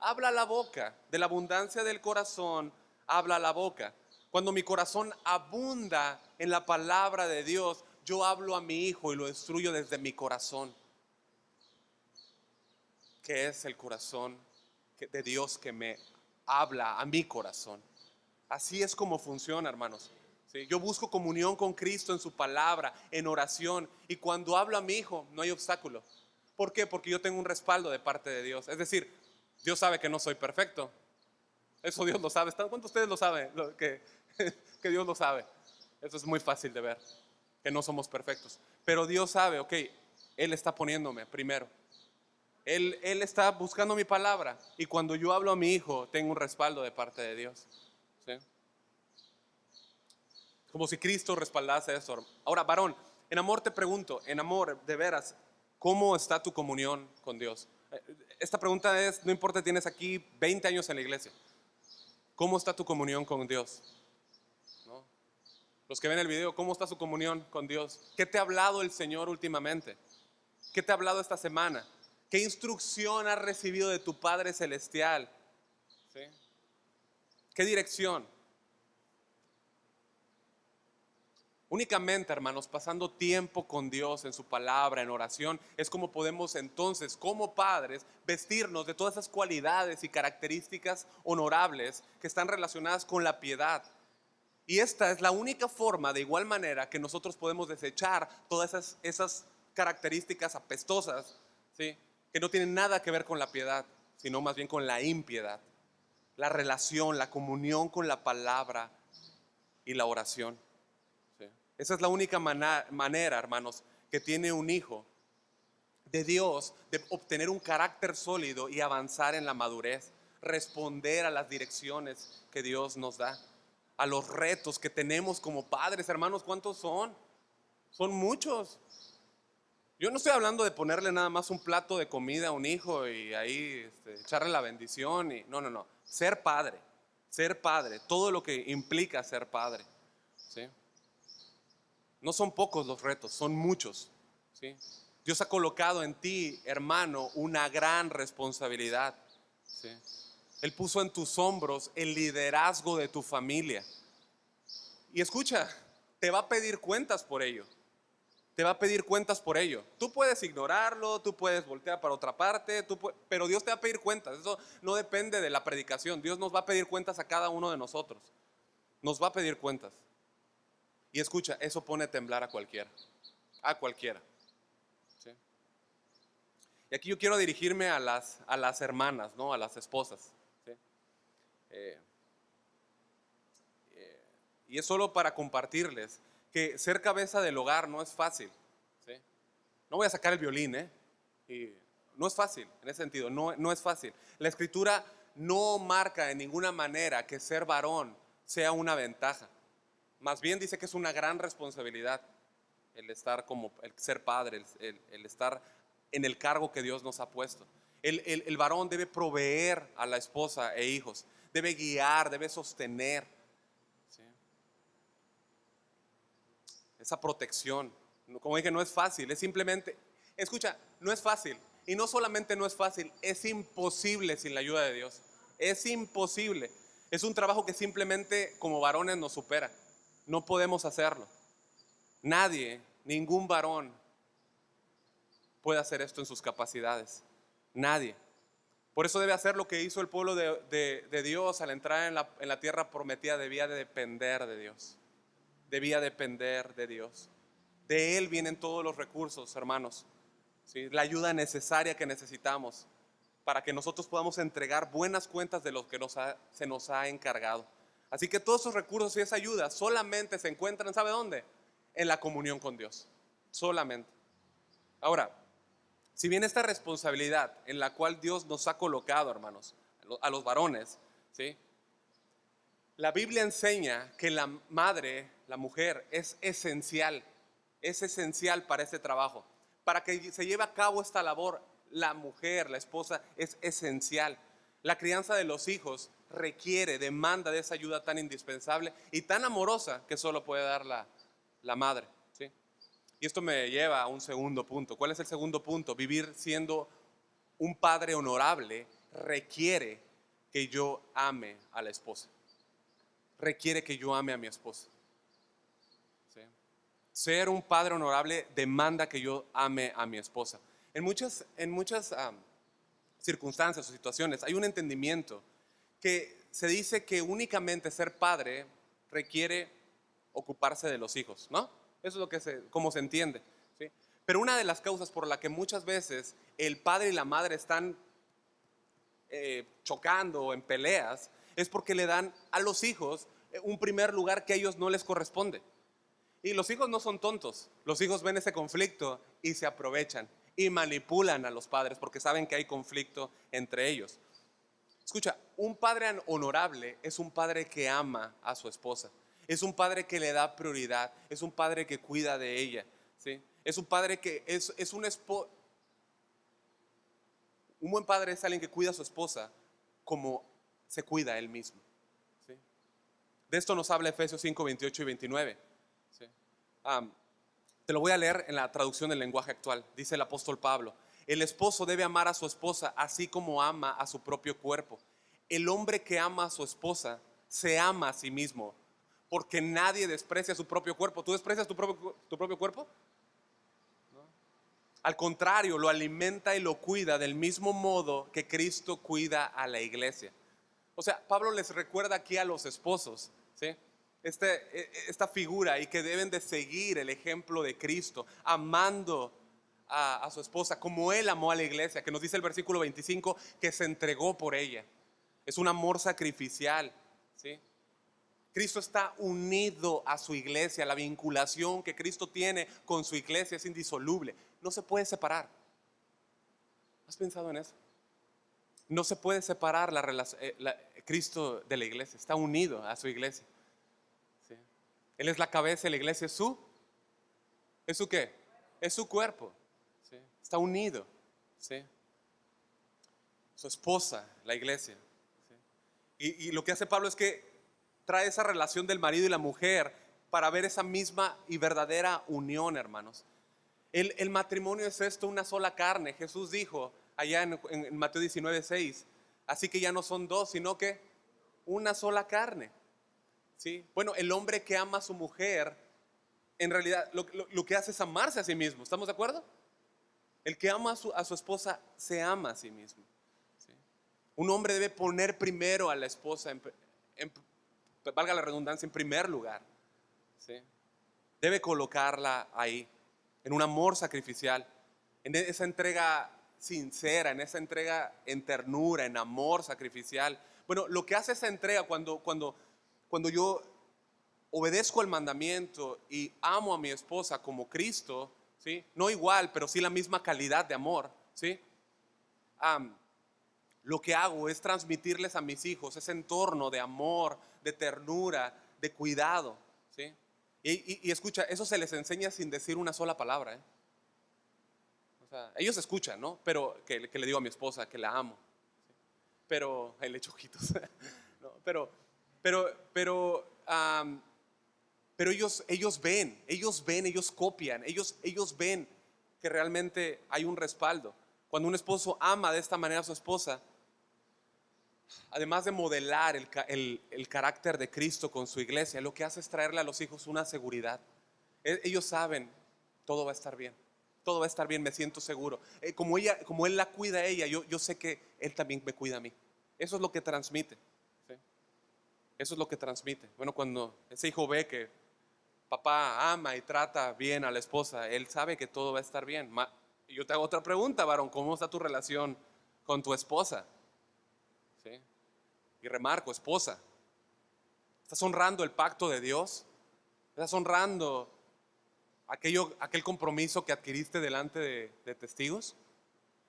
Habla la boca. De la abundancia del corazón, habla la boca. Cuando mi corazón abunda en la palabra de Dios, yo hablo a mi hijo y lo instruyo desde mi corazón, que es el corazón de Dios que me habla a mi corazón. Así es como funciona, hermanos. ¿Sí? Yo busco comunión con Cristo en su palabra, en oración, y cuando hablo a mi hijo no hay obstáculo. ¿Por qué? Porque yo tengo un respaldo de parte de Dios. Es decir, Dios sabe que no soy perfecto. Eso Dios lo sabe. ¿Cuántos de ustedes lo saben? Que Dios lo sabe. Eso es muy fácil de ver, que no somos perfectos. Pero Dios sabe, ok, Él está poniéndome primero. Él está buscando mi palabra. Y cuando yo hablo a mi hijo, tengo un respaldo de parte de Dios, ¿sí? Como si Cristo respaldase eso. Ahora, varón, en amor te pregunto, en amor, de veras, ¿cómo está tu comunión con Dios? Esta pregunta es, no importa, tienes aquí 20 años en la iglesia. ¿Cómo está tu comunión con Dios? ¿No? Los que ven el video, ¿cómo está su comunión con Dios? ¿Qué te ha hablado el Señor últimamente? ¿Qué te ha hablado esta semana? ¿Qué instrucción has recibido de tu Padre Celestial? ¿Sí? ¿Qué dirección? Únicamente, hermanos, pasando tiempo con Dios en su palabra, en oración, es como podemos entonces, como padres, vestirnos de todas esas cualidades y características honorables que están relacionadas con la piedad. Y esta es la única forma, de igual manera, que nosotros podemos desechar todas esas características apestosas, ¿sí? Que no tienen nada que ver con la piedad, sino más bien con la impiedad. La relación, la comunión con la palabra y la oración. Esa es la única manera, hermanos, que tiene un hijo de Dios de obtener un carácter sólido y avanzar en la madurez, responder a las direcciones que Dios nos da, a los retos que tenemos como padres. Hermanos, ¿cuántos son? Son muchos. Yo no estoy hablando de ponerle nada más un plato de comida a un hijo y ahí echarle la bendición. No. Ser padre, todo lo que implica ser padre, ¿sí? No son pocos los retos, son muchos, ¿sí? Dios ha colocado en ti, hermano, una gran responsabilidad, ¿sí? Él puso en tus hombros el liderazgo de tu familia. Y escucha, te va a pedir cuentas por ello. te va a pedir cuentas por ello. Tú puedes ignorarlo, tú puedes voltear para otra parte, pero Dios te va a pedir cuentas. Eso no depende de la predicación. Dios nos va a pedir cuentas a cada uno de nosotros. Nos va a pedir cuentas. Y escucha, eso pone a temblar a cualquiera. A cualquiera. ¿Sí? Y aquí yo quiero dirigirme a las hermanas, ¿no? A las esposas. ¿Sí? Y es solo para compartirles que ser cabeza del hogar no es fácil. ¿Sí? No voy a sacar el violín, Y no es fácil, en ese sentido, no es fácil. La Escritura no marca de ninguna manera que ser varón sea una ventaja. Más bien dice que es una gran responsabilidad el estar el ser padre, el estar en el cargo que Dios nos ha puesto. El varón debe proveer a la esposa e hijos, debe guiar, debe sostener, ¿sí? Esa protección. Como dije, no es fácil, es simplemente, escucha, no es fácil. Y no solamente no es fácil, es imposible sin la ayuda de Dios. Es imposible. Es un trabajo que simplemente como varones nos supera. No podemos hacerlo. Nadie, ningún varón puede hacer esto en sus capacidades. Nadie. Por eso debe hacer lo que hizo el pueblo de Dios al entrar en la tierra prometida. Debía de depender de Dios. Debía depender de Dios. De Él vienen todos los recursos, hermanos. ¿Sí? La ayuda necesaria que necesitamos para que nosotros podamos entregar buenas cuentas de lo que se nos ha encargado. Así que todos esos recursos y esa ayuda solamente se encuentran, ¿sabe dónde? En la comunión con Dios. Solamente. Ahora, si bien esta responsabilidad en la cual Dios nos ha colocado, hermanos, a los varones, ¿sí? La Biblia enseña que la madre, la mujer, es esencial para este trabajo. Para que se lleve a cabo esta labor, la mujer, la esposa, es esencial. La crianza de los hijos demanda de esa ayuda tan indispensable y tan amorosa que solo puede dar la madre, ¿sí? Y esto me lleva a un segundo punto. ¿Cuál es el segundo punto? Vivir siendo un padre honorable requiere que yo ame a la esposa. Requiere que yo ame a mi esposa. ¿Sí? Ser un padre honorable demanda que yo ame a mi esposa. En muchas circunstancias o situaciones hay un entendimiento que se dice que únicamente ser padre requiere ocuparse de los hijos, ¿no? Eso es lo que como se entiende, ¿sí? Pero una de las causas por la que muchas veces el padre y la madre están chocando en peleas es porque le dan a los hijos un primer lugar que a ellos no les corresponde. Y los hijos no son tontos. Los hijos ven ese conflicto y se aprovechan y manipulan a los padres porque saben que hay conflicto entre ellos. Escucha, un padre honorable es un padre que ama a su esposa. Es un padre que le da prioridad. Es un padre que cuida de ella, ¿sí? Es un padre que es un esposo. Un buen padre es alguien que cuida a su esposa como se cuida a él mismo, ¿sí? De esto nos habla Efesios 5, 28 y 29. ¿Sí? Te lo voy a leer en la traducción del lenguaje actual. Dice el apóstol Pablo: el esposo debe amar a su esposa así como ama a su propio cuerpo. El hombre que ama a su esposa se ama a sí mismo, porque nadie desprecia su propio cuerpo. ¿Tú desprecias tu propio cuerpo? Al contrario, lo alimenta y lo cuida del mismo modo que Cristo cuida a la iglesia. O sea, Pablo les recuerda aquí a los esposos, ¿sí? Esta figura, y que deben de seguir el ejemplo de Cristo, amando a su esposa como Él amó a la iglesia, que nos dice el versículo 25 que se entregó por ella. Es un amor sacrificial, ¿sí? Cristo está unido a su iglesia. La vinculación que Cristo tiene con su iglesia es indisoluble. No se puede separar. ¿Has pensado en eso? No se puede separar Cristo de la iglesia. Está unido a su iglesia, ¿sí? Él es la cabeza y la iglesia es ¿es su qué? Es su cuerpo, ¿sí? Está unido, ¿sí? Su esposa, la iglesia, ¿sí? Y lo que hace Pablo es que trae esa relación del marido y la mujer para ver esa misma y verdadera unión, hermanos. El matrimonio es esto, una sola carne. Jesús dijo allá en Mateo 19:6, así que ya no son dos, sino que una sola carne, ¿sí? Bueno, el hombre que ama a su mujer en realidad lo que hace es amarse a sí mismo. ¿Estamos de acuerdo? El que ama a su esposa se ama a sí mismo. ¿Sí? Un hombre debe poner primero a la esposa, valga la redundancia, en primer lugar. ¿Sí? Debe colocarla ahí, en un amor sacrificial, en esa entrega sincera, en esa entrega en ternura, en amor sacrificial. Bueno, lo que hace esa entrega cuando yo obedezco el mandamiento y amo a mi esposa como Cristo, ¿sí? No igual, pero sí la misma calidad de amor, ¿sí? Lo que hago es transmitirles a mis hijos ese entorno de amor, de ternura, de cuidado, ¿sí? Y escucha, eso se les enseña sin decir una sola palabra, ¿eh? O sea, ellos escuchan, ¿no? Pero que le digo a mi esposa que la amo, pero ahí le echo ojitos, ¿no? Pero ellos copian, ellos ven que realmente hay un respaldo. Cuando un esposo ama de esta manera a su esposa, además de modelar el carácter de Cristo con su iglesia, lo que hace es traerle a los hijos una seguridad. Ellos saben, todo va a estar bien, todo va a estar bien, me siento seguro. Como él la cuida a ella, yo sé que él también me cuida a mí. Eso es lo que transmite, ¿sí? Eso es lo que transmite. Bueno, cuando ese hijo ve que papá ama y trata bien a la esposa, él sabe que todo va a estar bien. Y yo te hago otra pregunta, varón, ¿cómo está tu relación con tu esposa? ¿Sí? Y remarco, esposa, ¿estás honrando el pacto de Dios? ¿Estás honrando aquel compromiso que adquiriste delante de testigos?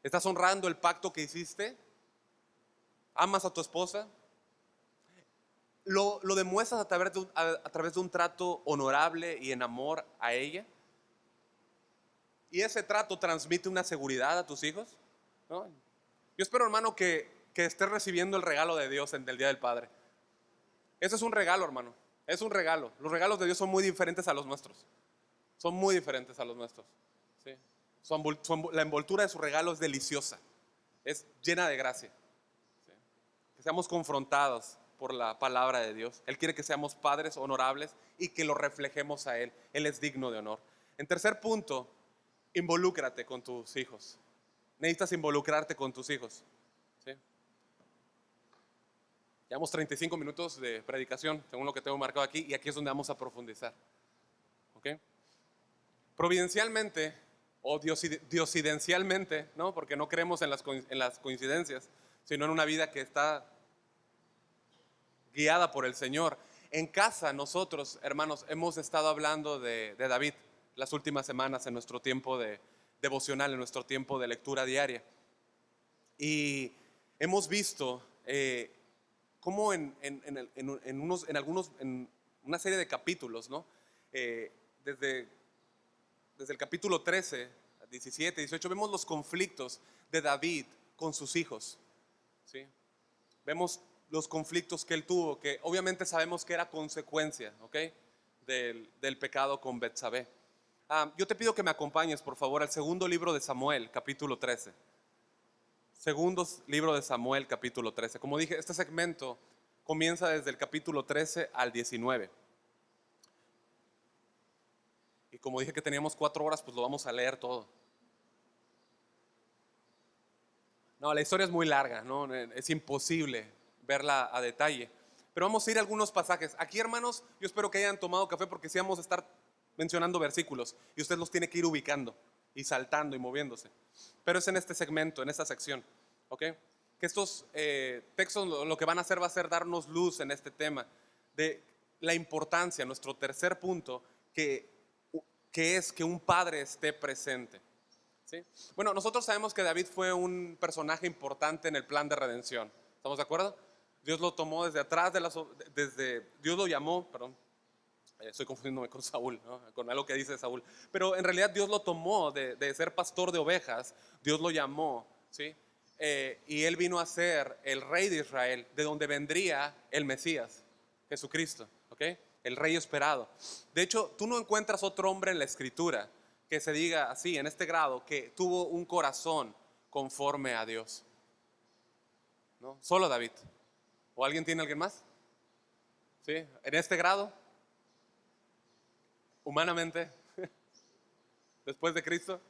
¿Estás honrando el pacto que hiciste? ¿Amas a tu esposa? ¿Lo demuestras a través de un trato honorable y en amor a ella? ¿Y ese trato transmite una seguridad a tus hijos? ¿No? Yo espero, hermano, que estés recibiendo el regalo de Dios en el Día del Padre. Ese es un regalo, hermano. Es un regalo. Los regalos de Dios son muy diferentes a los nuestros. Son muy diferentes a los nuestros. ¿Sí? La envoltura de su regalo es deliciosa. Es llena de gracia. ¿Sí? Que seamos confrontados por la palabra de Dios. Él quiere que seamos padres honorables y que lo reflejemos a Él. Él es digno de honor. En tercer punto, involúcrate con tus hijos. Necesitas involucrarte con tus hijos. ¿Sí? Llevamos 35 minutos de predicación, según lo que tengo marcado aquí, y aquí es donde vamos a profundizar. ¿Ok? Providencialmente o diosidencialmente, ¿no? Porque no creemos en las coincidencias, sino en una vida que está guiada por el Señor. En casa nosotros, hermanos, hemos estado hablando de David las últimas semanas en nuestro tiempo de devocional, en nuestro tiempo de lectura diaria. Y hemos visto cómo en una serie de capítulos, ¿no? Desde el capítulo 13, 17, 18, vemos los conflictos de David con sus hijos, ¿sí? Vemos los conflictos que él tuvo, que obviamente sabemos que era consecuencia, ¿ok? Del pecado con Betsabé. Yo te pido que me acompañes, por favor, al segundo libro de Samuel, capítulo 13. Segundo libro de Samuel, capítulo 13. Como dije, este segmento comienza desde el capítulo 13 al 19. Y como dije que teníamos 4 horas, pues lo vamos a leer todo. No, la historia es muy larga, ¿no? Es imposible verla a detalle. Pero vamos a ir a algunos pasajes. Aquí, hermanos, yo espero que hayan tomado café porque sí vamos a estar mencionando versículos y usted los tiene que ir ubicando y saltando y moviéndose. Pero es en este segmento, en esta sección, ¿ok? Que estos textos lo que van a hacer va a ser darnos luz en este tema de la importancia, nuestro tercer punto, que es que un padre esté presente. ¿Sí? Bueno, nosotros sabemos que David fue un personaje importante en el plan de redención. ¿Estamos de acuerdo? Dios lo tomó desde atrás Dios lo llamó, perdón, estoy confundiéndome con Saúl, ¿no? Con algo que dice Saúl. Pero en realidad Dios lo tomó de ser pastor de ovejas, Dios lo llamó, ¿sí? Y él vino a ser el rey de Israel, de donde vendría el Mesías, Jesucristo, ¿ok? El rey esperado. De hecho, tú no encuentras otro hombre en la escritura que se diga así, en este grado, que tuvo un corazón conforme a Dios, ¿no? Solo David. ¿O alguien tiene alguien más? ¿Sí? En este grado. humanamente, después de Cristo.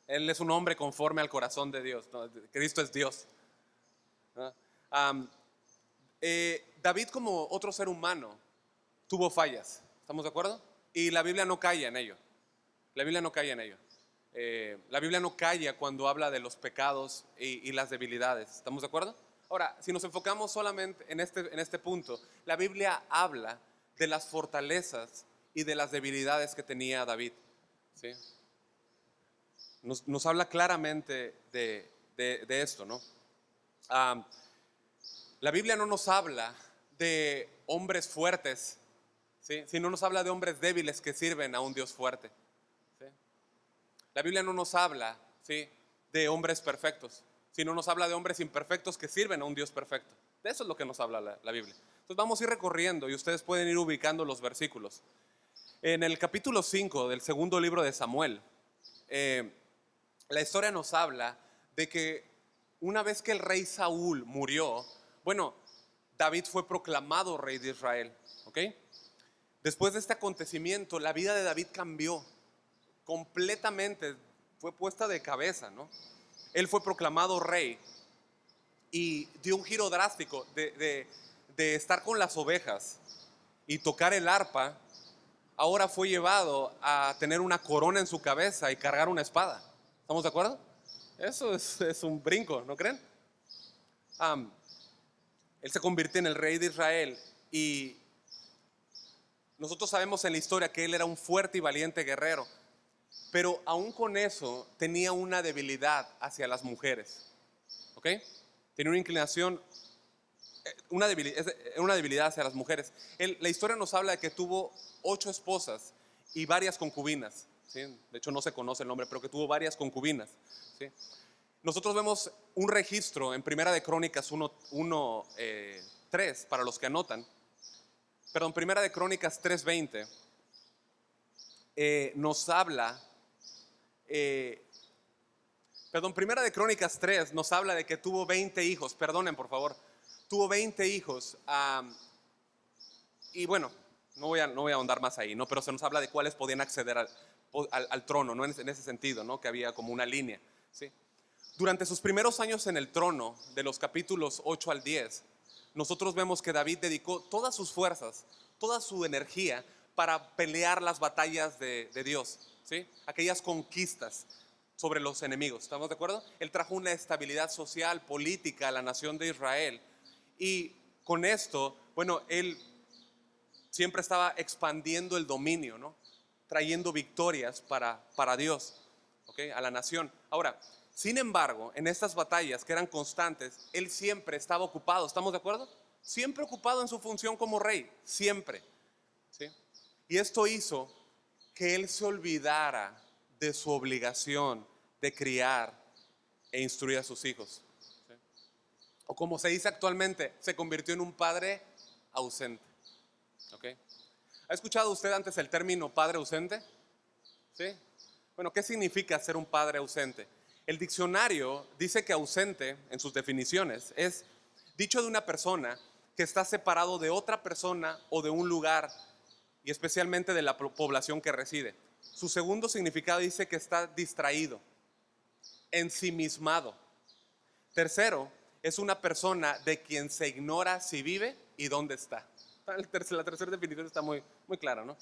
Él es un hombre conforme al corazón de Dios, ¿no? Cristo es Dios, ¿no? Am, David, como otro ser humano, tuvo fallas, ¿estamos de acuerdo? Y la Biblia no calla en ello. La Biblia no calla en ello. La Biblia no calla cuando habla de los pecados y las debilidades, ¿estamos de acuerdo? Ahora, si nos enfocamos solamente en este punto, la Biblia habla de las fortalezas y de las debilidades que tenía David, ¿sí? Nos habla claramente de esto, ¿no? Ah, la Biblia no nos habla de hombres fuertes, ¿sí? Sino nos habla de hombres débiles que sirven a un Dios fuerte, ¿sí? La Biblia no nos habla, ¿sí?, de hombres perfectos, sino nos habla de hombres imperfectos que sirven a un Dios perfecto. De eso es lo que nos habla la Biblia. Entonces vamos a ir recorriendo y ustedes pueden ir ubicando los versículos. En el capítulo 5 del segundo libro de Samuel, eh, la historia nos habla de que una vez que el rey Saúl murió, bueno, David fue proclamado rey de Israel, ¿ok? Después de este acontecimiento, la vida de David cambió completamente, fue puesta de cabeza, ¿no? Él fue proclamado rey y dio un giro drástico de estar con las ovejas y tocar el arpa. Ahora fue llevado a tener una corona en su cabeza y cargar una espada. ¿Estamos de acuerdo? Eso es un brinco, ¿no creen? Am, Él se convirtió en el rey de Israel y nosotros sabemos en la historia que él era un fuerte y valiente guerrero, pero aún con eso tenía una debilidad hacia las mujeres, ¿ok? Tenía una inclinación, una debilidad hacia las mujeres. La historia nos habla de que tuvo 8 esposas y varias concubinas, ¿sí? De hecho no se conoce el nombre, pero que tuvo varias concubinas, ¿sí? Nosotros vemos un registro en Primera de Crónicas 1:3 para los que anotan. Perdón, Primera de Crónicas 3:20 nos habla, eh, perdón, Primera de Crónicas 3 nos habla de que tuvo 20 hijos, perdonen por favor, tuvo 20 hijos, y bueno, no voy a ahondar más ahí, ¿no? Pero se nos habla de cuáles podían acceder al trono, ¿no? En ese sentido, ¿no? Que había como una línea, ¿sí? Durante sus primeros años en el trono, de los capítulos 8 al 10, nosotros vemos que David dedicó todas sus fuerzas, toda su energía para pelear las batallas de Dios, ¿sí? Aquellas conquistas sobre los enemigos, ¿estamos de acuerdo? Él trajo una estabilidad social, política a la nación de Israel y con esto, bueno, él siempre estaba expandiendo el dominio, ¿no? Trayendo victorias para Dios, ¿ok? A la nación. Ahora, sin embargo, en estas batallas que eran constantes, él siempre estaba ocupado, ¿estamos de acuerdo? Siempre ocupado en su función como rey, siempre, ¿sí? Y esto hizo que él se olvidara de su obligación de criar e instruir a sus hijos, ¿sí? O como se dice actualmente, se convirtió en un padre ausente, ¿ok? ¿Ha escuchado usted antes el término padre ausente? ¿Sí? Bueno, ¿qué significa ser un padre ausente? El diccionario dice que ausente, en sus definiciones, es dicho de una persona que está separado de otra persona o de un lugar y especialmente de la población que reside. Su segundo significado dice que está distraído, ensimismado. Tercero, es una persona de quien se ignora si vive y dónde está. La tercera definición está muy clara, ¿no?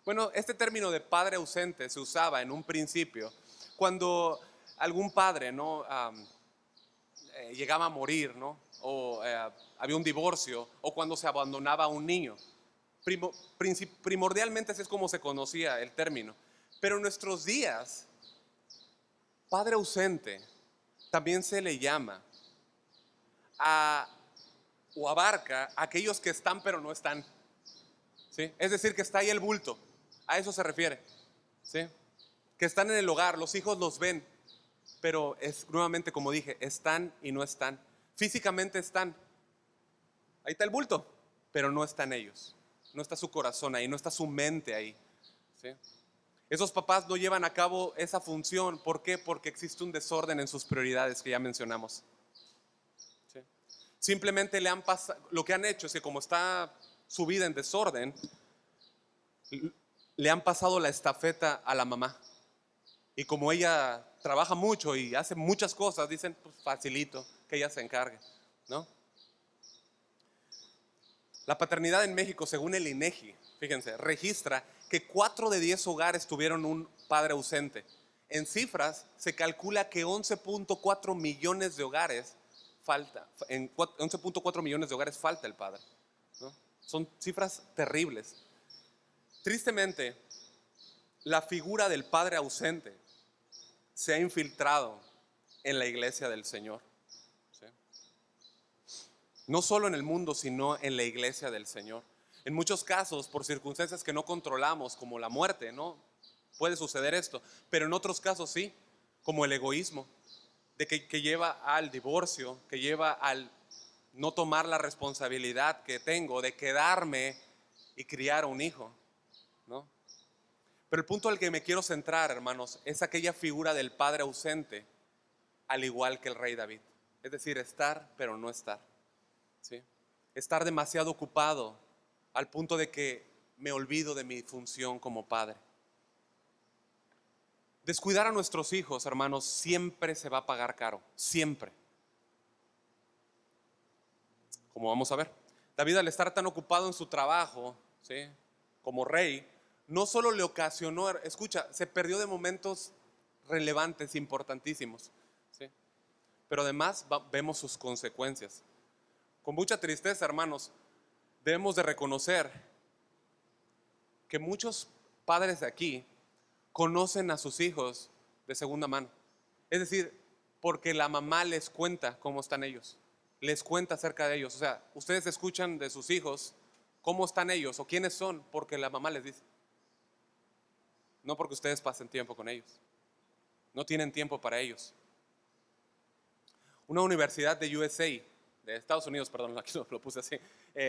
Bueno, este término de padre ausente se usaba en un principio cuando algún padre, ¿no? Llegaba a morir, ¿no? O había un divorcio, o cuando se abandonaba a un niño. Primordialmente así es como se conocía el término. Pero en nuestros días, padre ausente también se le llama a, o abarca a aquellos que están pero no están, ¿sí? Es decir, que está ahí el bulto, a eso se refiere, ¿sí? Que están en el hogar, los hijos los ven, pero es nuevamente como dije, están y no están. Físicamente están, ahí está el bulto, pero no están ellos, no está su corazón ahí, no está su mente ahí, ¿sí? Esos papás no llevan a cabo esa función, ¿por qué? Porque existe un desorden en sus prioridades que ya mencionamos, ¿sí? Simplemente le han pasado, lo que han hecho es que como está su vida en desorden, le han pasado la estafeta a la mamá. Y como ella trabaja mucho y hace muchas cosas, dicen, pues facilito, que ella se encargue, ¿no? La paternidad en México, según el INEGI, fíjense, registra que 4 de 10 hogares tuvieron un padre ausente. En cifras, se calcula que 11.4 millones de hogares en 11.4 millones de hogares falta el padre, ¿no? Son cifras terribles. Tristemente, la figura del padre ausente se ha infiltrado en la iglesia del Señor, ¿sí? No solo en el mundo, sino en la iglesia del Señor. En muchos casos, por circunstancias que no controlamos, como la muerte, ¿no? Puede suceder esto, pero en otros casos sí, como el egoísmo, que lleva al divorcio, que lleva al no tomar la responsabilidad que tengo de quedarme y criar a un hijo, ¿no? Pero el punto al que me quiero centrar, hermanos, es aquella figura del padre ausente, al igual que el rey David. Es decir, estar pero no estar, ¿sí? Estar demasiado ocupado al punto de que me olvido de mi función como padre. Descuidar a nuestros hijos, hermanos, siempre se va a pagar caro, siempre. Como vamos a ver, David, al estar tan ocupado en su trabajo, ¿sí?, como rey, no solo le ocasionó, escucha, se perdió de momentos relevantes, importantísimos, ¿sí?, pero además vemos sus consecuencias. Con mucha tristeza, hermanos, debemos de reconocer que muchos padres de aquí conocen a sus hijos de segunda mano. Es decir, porque la mamá les cuenta cómo están ellos, les cuenta acerca de ellos. O sea, ustedes escuchan de sus hijos cómo están ellos o quiénes son porque la mamá les dice. No porque ustedes pasen tiempo con ellos. No tienen tiempo para ellos. Una universidad de USA, de Estados Unidos, perdón, aquí lo puse así,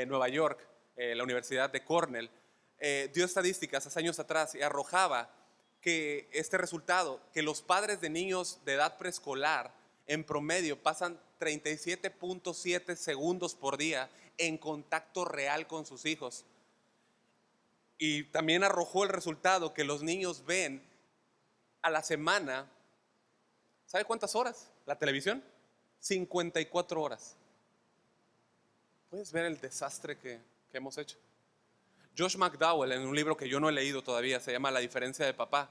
Nueva York, la Universidad de Cornell, dio estadísticas hace años atrás y arrojaba que este resultado, que los padres de niños de edad preescolar en promedio pasan 37.7 segundos por día en contacto real con sus hijos. Y también arrojó el resultado que los niños ven a la semana, ¿sabe cuántas horas? La televisión, 54 horas. ¿Puedes ver el desastre que hemos hecho? Josh McDowell, en un libro que yo no he leído todavía, se llama La diferencia de papá,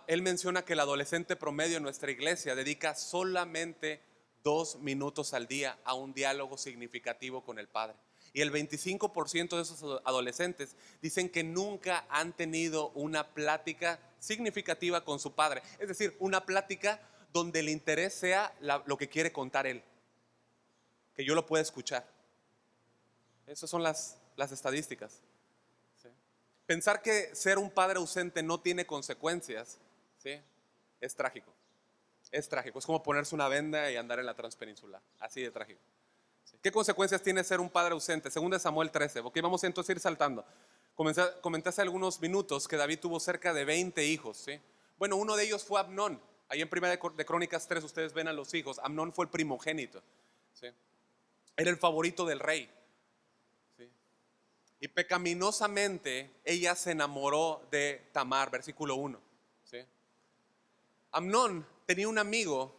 él menciona que el adolescente promedio en nuestra iglesia dedica solamente 2 minutos al día a un diálogo significativo con el Padre. Y el 25% de esos adolescentes dicen que nunca han tenido una plática significativa con su padre. Es decir, una plática donde el interés sea lo que quiere contar él, que yo lo pueda escuchar. Esas son las estadísticas. Pensar que ser un padre ausente no tiene consecuencias, ¿sí?, es trágico. Es trágico. Es como ponerse una venda y andar en la transpeninsular. Así de trágico. ¿Sí? ¿Qué consecuencias tiene ser un padre ausente? Según de Samuel 13. Ok, vamos entonces a ir saltando. Comenté hace algunos minutos que David tuvo cerca de 20 hijos, ¿sí? Bueno, uno de ellos fue Amnón. Ahí en 1 de Crónicas 3 ustedes ven a los hijos. Amnón fue el primogénito, ¿sí? Era el favorito del rey. Y pecaminosamente ella se enamoró de Tamar, versículo 1. ¿Sí? Amnón tenía un amigo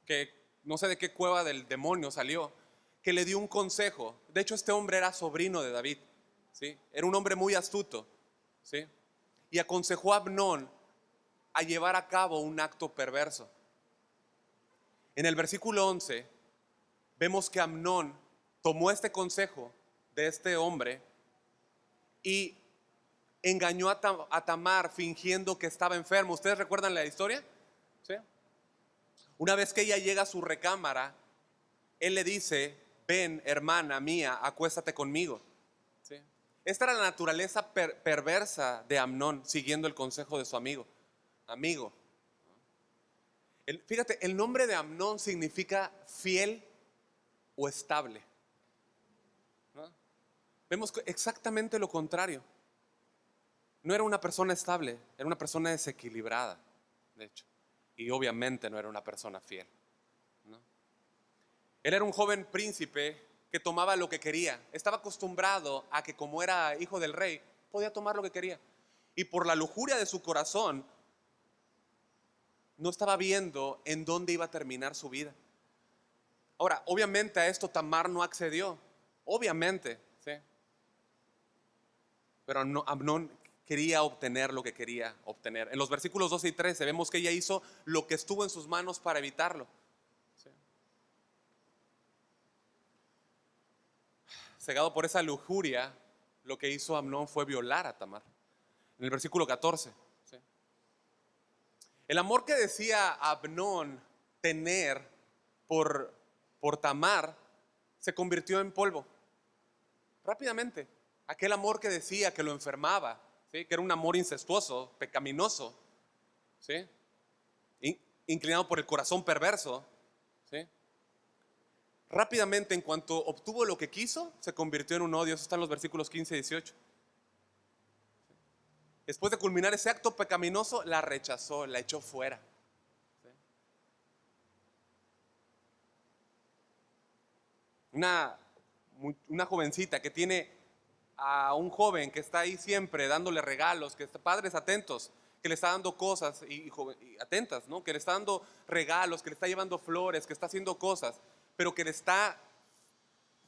que no sé de qué cueva del demonio salió, que le dio un consejo. De hecho, este hombre era sobrino de David, ¿sí? Era un hombre muy astuto, ¿sí? Y aconsejó a Amnón a llevar a cabo un acto perverso. En el versículo 11 vemos que Amnón tomó este consejo de este hombre y engañó a Tamar fingiendo que estaba enfermo. ¿Ustedes recuerdan la historia? ¿Sí? Una vez que ella llega a su recámara, él le dice: ven, hermana mía, acuéstate conmigo. ¿Sí? Esta era la naturaleza perversa de Amnón, siguiendo el consejo de su amigo. Fíjate, el nombre de Amnón significa fiel o estable, ¿no? Vemos exactamente lo contrario. No era una persona estable, era una persona desequilibrada, de hecho. Y obviamente no era una persona fiel, ¿no? Él era un joven príncipe que tomaba lo que quería. Estaba acostumbrado a que, como era hijo del rey, podía tomar lo que quería. Y por la lujuria de su corazón, no estaba viendo en dónde iba a terminar su vida. Ahora, obviamente a esto Tamar no accedió, obviamente, ¿sí? Pero no, Amnón quería obtener lo que quería obtener. En los versículos 12 y 13 vemos que ella hizo lo que estuvo en sus manos para evitarlo. ¿Sí? Cegado por esa lujuria, lo que hizo Amnón fue violar a Tamar. En el versículo 14. ¿Sí? El amor que decía Amnón tener por Tamar se convirtió en polvo. Rápidamente. Aquel amor que decía que lo enfermaba, ¿sí? Que era un amor incestuoso, pecaminoso, ¿sí? Inclinado por el corazón perverso, ¿sí? Rápidamente, en cuanto obtuvo lo que quiso, se convirtió en un odio. Eso está en los versículos 15 y 18. Después de culminar ese acto pecaminoso, la rechazó, la echó fuera. ¿Sí? Una jovencita que tiene a un joven que está ahí siempre dándole regalos, que está, padres atentos, que le está dando cosas y atentas, ¿no? Que le está dando regalos, que le está llevando flores, que está haciendo cosas, pero que le está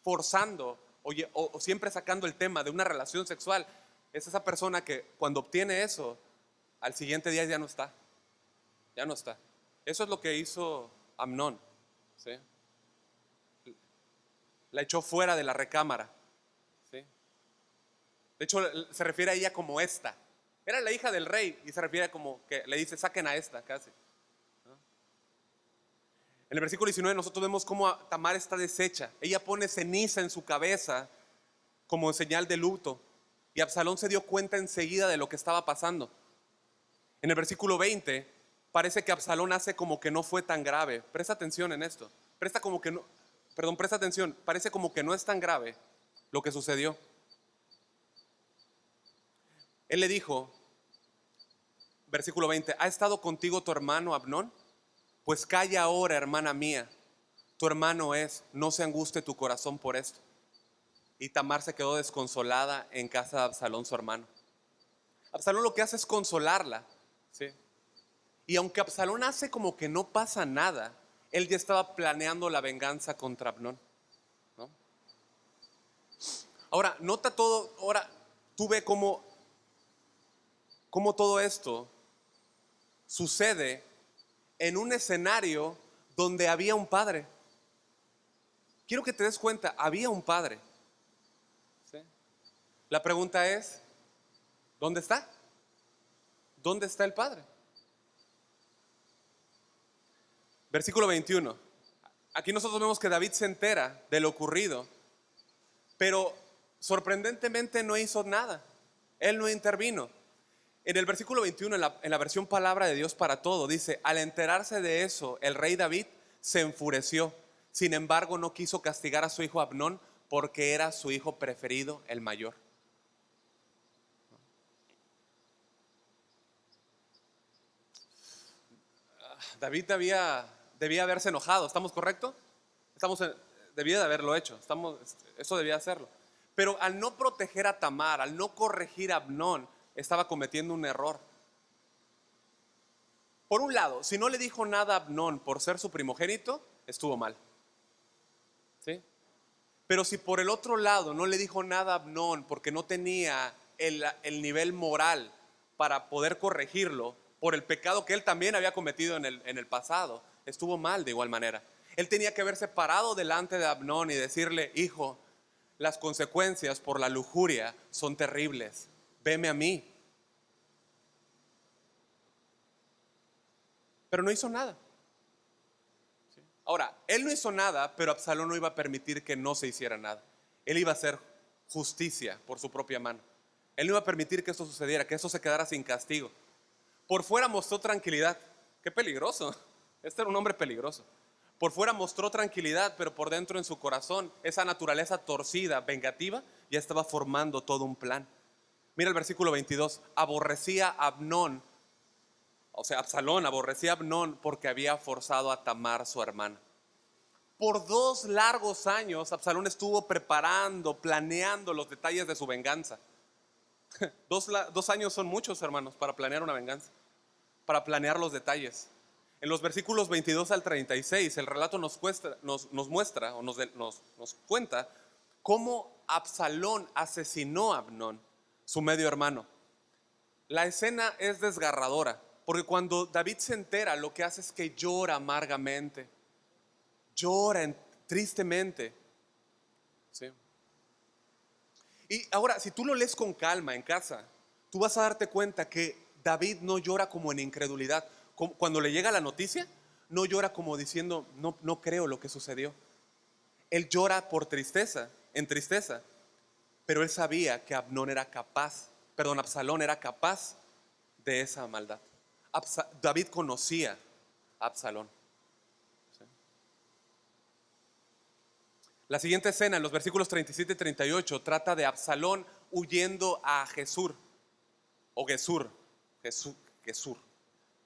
forzando o siempre sacando el tema de una relación sexual. Es esa persona que cuando obtiene eso, al siguiente día ya no está. Ya no está. Eso es lo que hizo Amnón, ¿sí? La echó fuera de la recámara, ¿sí? De hecho, se refiere a ella como esta. Era la hija del rey y se refiere como que le dice, saquen a esta casi. ¿No? En el versículo 19 nosotros vemos cómo Tamar está deshecha. Ella pone ceniza en su cabeza como señal de luto. Y Absalón se dio cuenta enseguida de lo que estaba pasando. En el versículo 20 parece que Absalón hace como que no fue tan grave. Presta atención en esto. Presta atención. Parece como que no es tan grave lo que sucedió. Él le dijo, versículo 20, ¿ha estado contigo tu hermano Amnón? Pues calla ahora, hermana mía, tu hermano es, no se anguste tu corazón por esto. Y Tamar se quedó desconsolada en casa de Absalón, su hermano. Absalón lo que hace es consolarla, ¿sí? Y aunque Absalón hace como que no pasa nada, él ya estaba planeando la venganza contra Amnón, ¿no? Ahora, nota todo, ahora tú ve cómo todo esto sucede en un escenario donde había un padre. Quiero que te des cuenta, había un padre, ¿sí? La pregunta es, ¿dónde está? ¿Dónde está el padre? Versículo 21. Aquí nosotros vemos que David se entera de lo ocurrido, pero sorprendentemente no hizo nada. Él no intervino. En el versículo 21, en la versión Palabra de Dios para Todo, dice, al enterarse de eso, el rey David se enfureció. Sin embargo, no quiso castigar a su hijo Amnón porque era su hijo preferido, el mayor. David debía haberse enojado, ¿estamos correcto? Debía de haberlo hecho, eso debía hacerlo. Pero al no proteger a Tamar, al no corregir a Amnón, estaba cometiendo un error. Por un lado, si no le dijo nada a Amnón por ser su primogénito, estuvo mal, ¿sí? Pero si por el otro lado no le dijo nada a Amnón porque no tenía el nivel moral para poder corregirlo por el pecado que él también había cometido en el pasado, estuvo mal de igual manera. Él tenía que haberse parado delante de Amnón y decirle, hijo, las consecuencias por la lujuria son terribles, veme a mí. Pero no hizo nada. Ahora, él no hizo nada, pero Absalón no iba a permitir que no se hiciera nada. Él iba a hacer justicia por su propia mano. Él no iba a permitir que esto sucediera, que esto se quedara sin castigo. Por fuera mostró tranquilidad. Qué peligroso. Este era un hombre peligroso. Por fuera mostró tranquilidad, pero por dentro en su corazón, esa naturaleza torcida, vengativa, ya estaba formando todo un plan. Mira el versículo 22. Aborrecía a Amnón. O sea, Absalón aborrecía a Amnón porque había forzado a Tamar, su hermana. Por 2 largos años, Absalón estuvo preparando, planeando los detalles de su venganza. Dos años son muchos, hermanos, para planear una venganza, para planear los detalles. En los versículos 22 al 36, el relato nos muestra o nos cuenta cómo Absalón asesinó a Amnón, su medio hermano. La escena es desgarradora, porque cuando David se entera, lo que hace es que llora amargamente, llora tristemente. ¿Sí? Y ahora, si tú lo lees con calma en casa, tú vas a darte cuenta que David no llora como en incredulidad. Cuando le llega la noticia, no llora como diciendo, no, no creo lo que sucedió. Él llora por tristeza, en tristeza, pero él sabía que Absalón era capaz de esa maldad. David conocía a Absalón. ¿Sí? La siguiente escena, en los versículos 37 y 38, trata de Absalón huyendo a Gesur, o Gesur,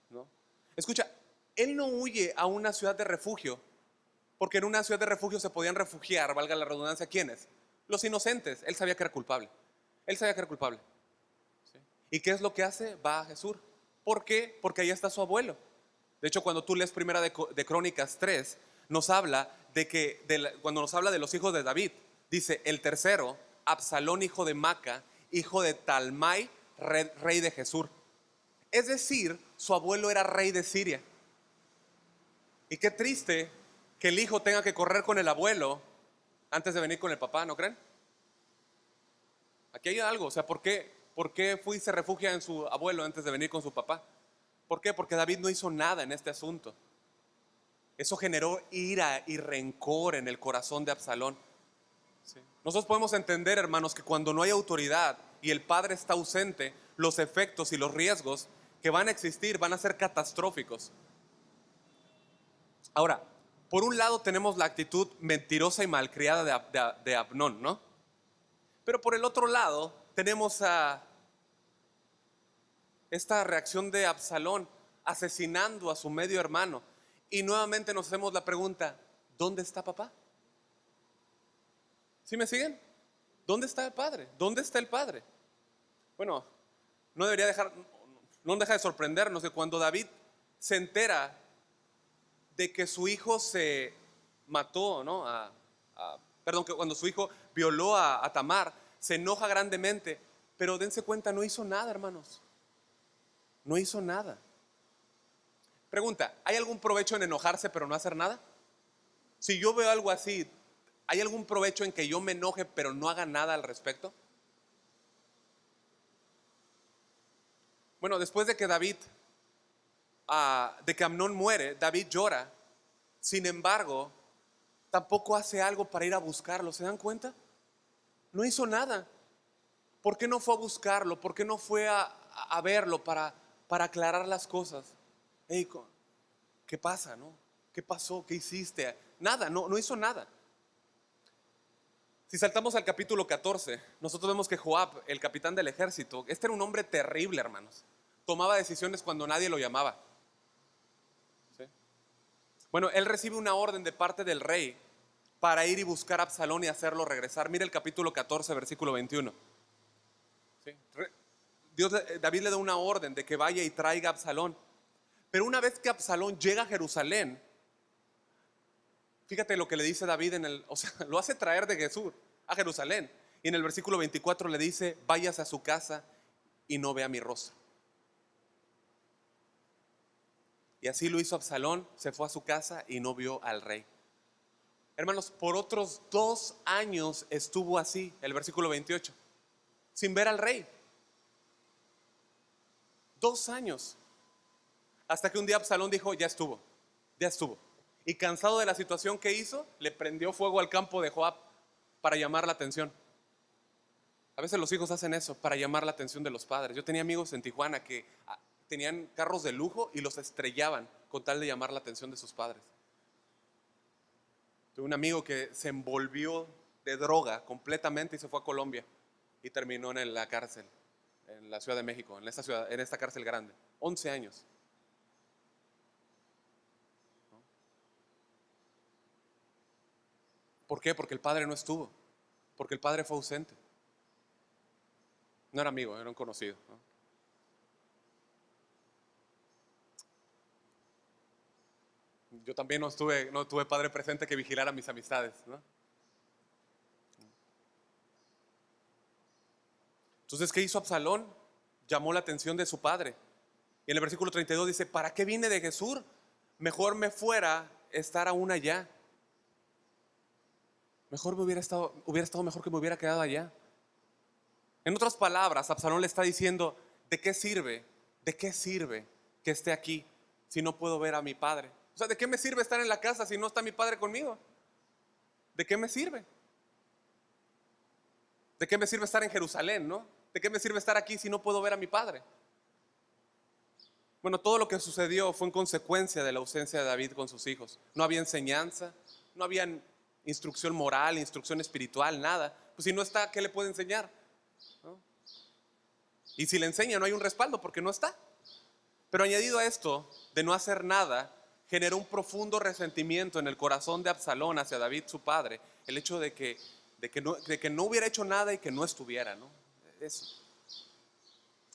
¿no? Escucha, él no huye a una ciudad de refugio, porque en una ciudad de refugio se podían refugiar, valga la redundancia, ¿quiénes? Los inocentes. Él sabía que era culpable. Él sabía que era culpable. ¿Sí? ¿Y qué es lo que hace? Va a Jesús. ¿Por qué? Porque ahí está su abuelo. De hecho, cuando tú lees primera de Crónicas 3, nos habla de que, cuando nos habla de los hijos de David, dice el tercero, Absalón, hijo de Maca, hijo de Talmai, rey de Jesús. Es decir, su abuelo era rey de Siria. Y qué triste que el hijo tenga que correr con el abuelo antes de venir con el papá, ¿no creen? Aquí hay algo, o sea, ¿por qué fue y se refugia en su abuelo antes de venir con su papá? ¿Por qué? Porque David no hizo nada en este asunto. Eso generó ira y rencor en el corazón de Absalón. ¿Sí? Nosotros podemos entender, hermanos, que cuando no hay autoridad y el padre está ausente, los efectos y los riesgos que van a existir van a ser catastróficos. Ahora, por un lado tenemos la actitud mentirosa y malcriada de Amnón, ¿no? Pero por el otro lado tenemos a esta reacción de Absalón asesinando a su medio hermano. Y nuevamente nos hacemos la pregunta, ¿dónde está papá? ¿Sí me siguen? ¿Dónde está el padre? ¿Dónde está el padre? Bueno, no deja de sorprendernos que cuando David se entera de que su hijo se mató, ¿no? Perdón, que cuando su hijo violó a Tamar, se enoja grandemente, pero dense cuenta, no hizo nada, hermanos. No hizo nada. Pregunta, ¿hay algún provecho en enojarse pero no hacer nada? Si yo veo algo así, ¿hay algún provecho en que yo me enoje pero no haga nada al respecto? Bueno, después de que de que Amnón muere, David llora. Sin embargo, tampoco hace algo para ir a buscarlo. ¿Se dan cuenta? No hizo nada. ¿Por qué no fue a buscarlo? ¿Por qué no fue a verlo para aclarar las cosas? Hey, ¿qué pasa, no? ¿Qué pasó? ¿Qué hiciste? Nada, no hizo nada. Si saltamos al capítulo 14, nosotros vemos que Joab, el capitán del ejército, este era un hombre terrible, hermanos. Tomaba decisiones cuando nadie lo llamaba. ¿Sí? Bueno, él recibe una orden de parte del rey para ir y buscar a Absalón y hacerlo regresar. Mira el capítulo 14, versículo 21. ¿Sí? David le da una orden de que vaya y traiga a Absalón. Pero una vez que Absalón llega a Jerusalén, fíjate lo que le dice David o sea, lo hace traer de Jesús a Jerusalén. Y en el versículo 24 le dice, váyase a su casa y no vea mi rostro. Y así lo hizo Absalón, se fue a su casa y no vio al rey. Hermanos, por otros 2 años estuvo así, el versículo 28, sin ver al rey. 2 años. Hasta que un día Absalón dijo, ya estuvo, ya estuvo. Y cansado de la situación que hizo, le prendió fuego al campo de Joab para llamar la atención. A veces los hijos hacen eso para llamar la atención de los padres. Yo tenía amigos en Tijuana que tenían carros de lujo y los estrellaban con tal de llamar la atención de sus padres. Tuve un amigo que se envolvió de droga completamente y se fue a Colombia y terminó en la cárcel, en la Ciudad de México, en esta cárcel grande. 11 años. ¿Por qué? Porque el padre no estuvo, porque el padre fue ausente. No era amigo, era un conocido, ¿no? Yo también no tuve padre presente que vigilara mis amistades, ¿no? Entonces, ¿qué hizo Absalón? Llamó la atención de su padre. Y en el versículo 32 dice, ¿para qué vine de Gesur? Mejor me fuera estar aún allá. Mejor hubiera estado mejor que me hubiera quedado allá. En otras palabras, Absalón le está diciendo, ¿de qué sirve? ¿De qué sirve que esté aquí si no puedo ver a mi padre? O sea, ¿de qué me sirve estar en la casa si no está mi padre conmigo? ¿De qué me sirve? ¿De qué me sirve estar en Jerusalén, no? ¿De qué me sirve estar aquí si no puedo ver a mi padre? Bueno, todo lo que sucedió fue en consecuencia de la ausencia de David con sus hijos. No había enseñanza, no había instrucción moral, instrucción espiritual, nada. Pues si no está, ¿qué le puede enseñar? ¿No? Y si le enseña, no hay un respaldo porque no está. Pero añadido a esto, de no hacer nada, generó un profundo resentimiento en el corazón de Absalón hacia David, su padre, el hecho de que no hubiera hecho nada y que no estuviera, ¿no? Eso.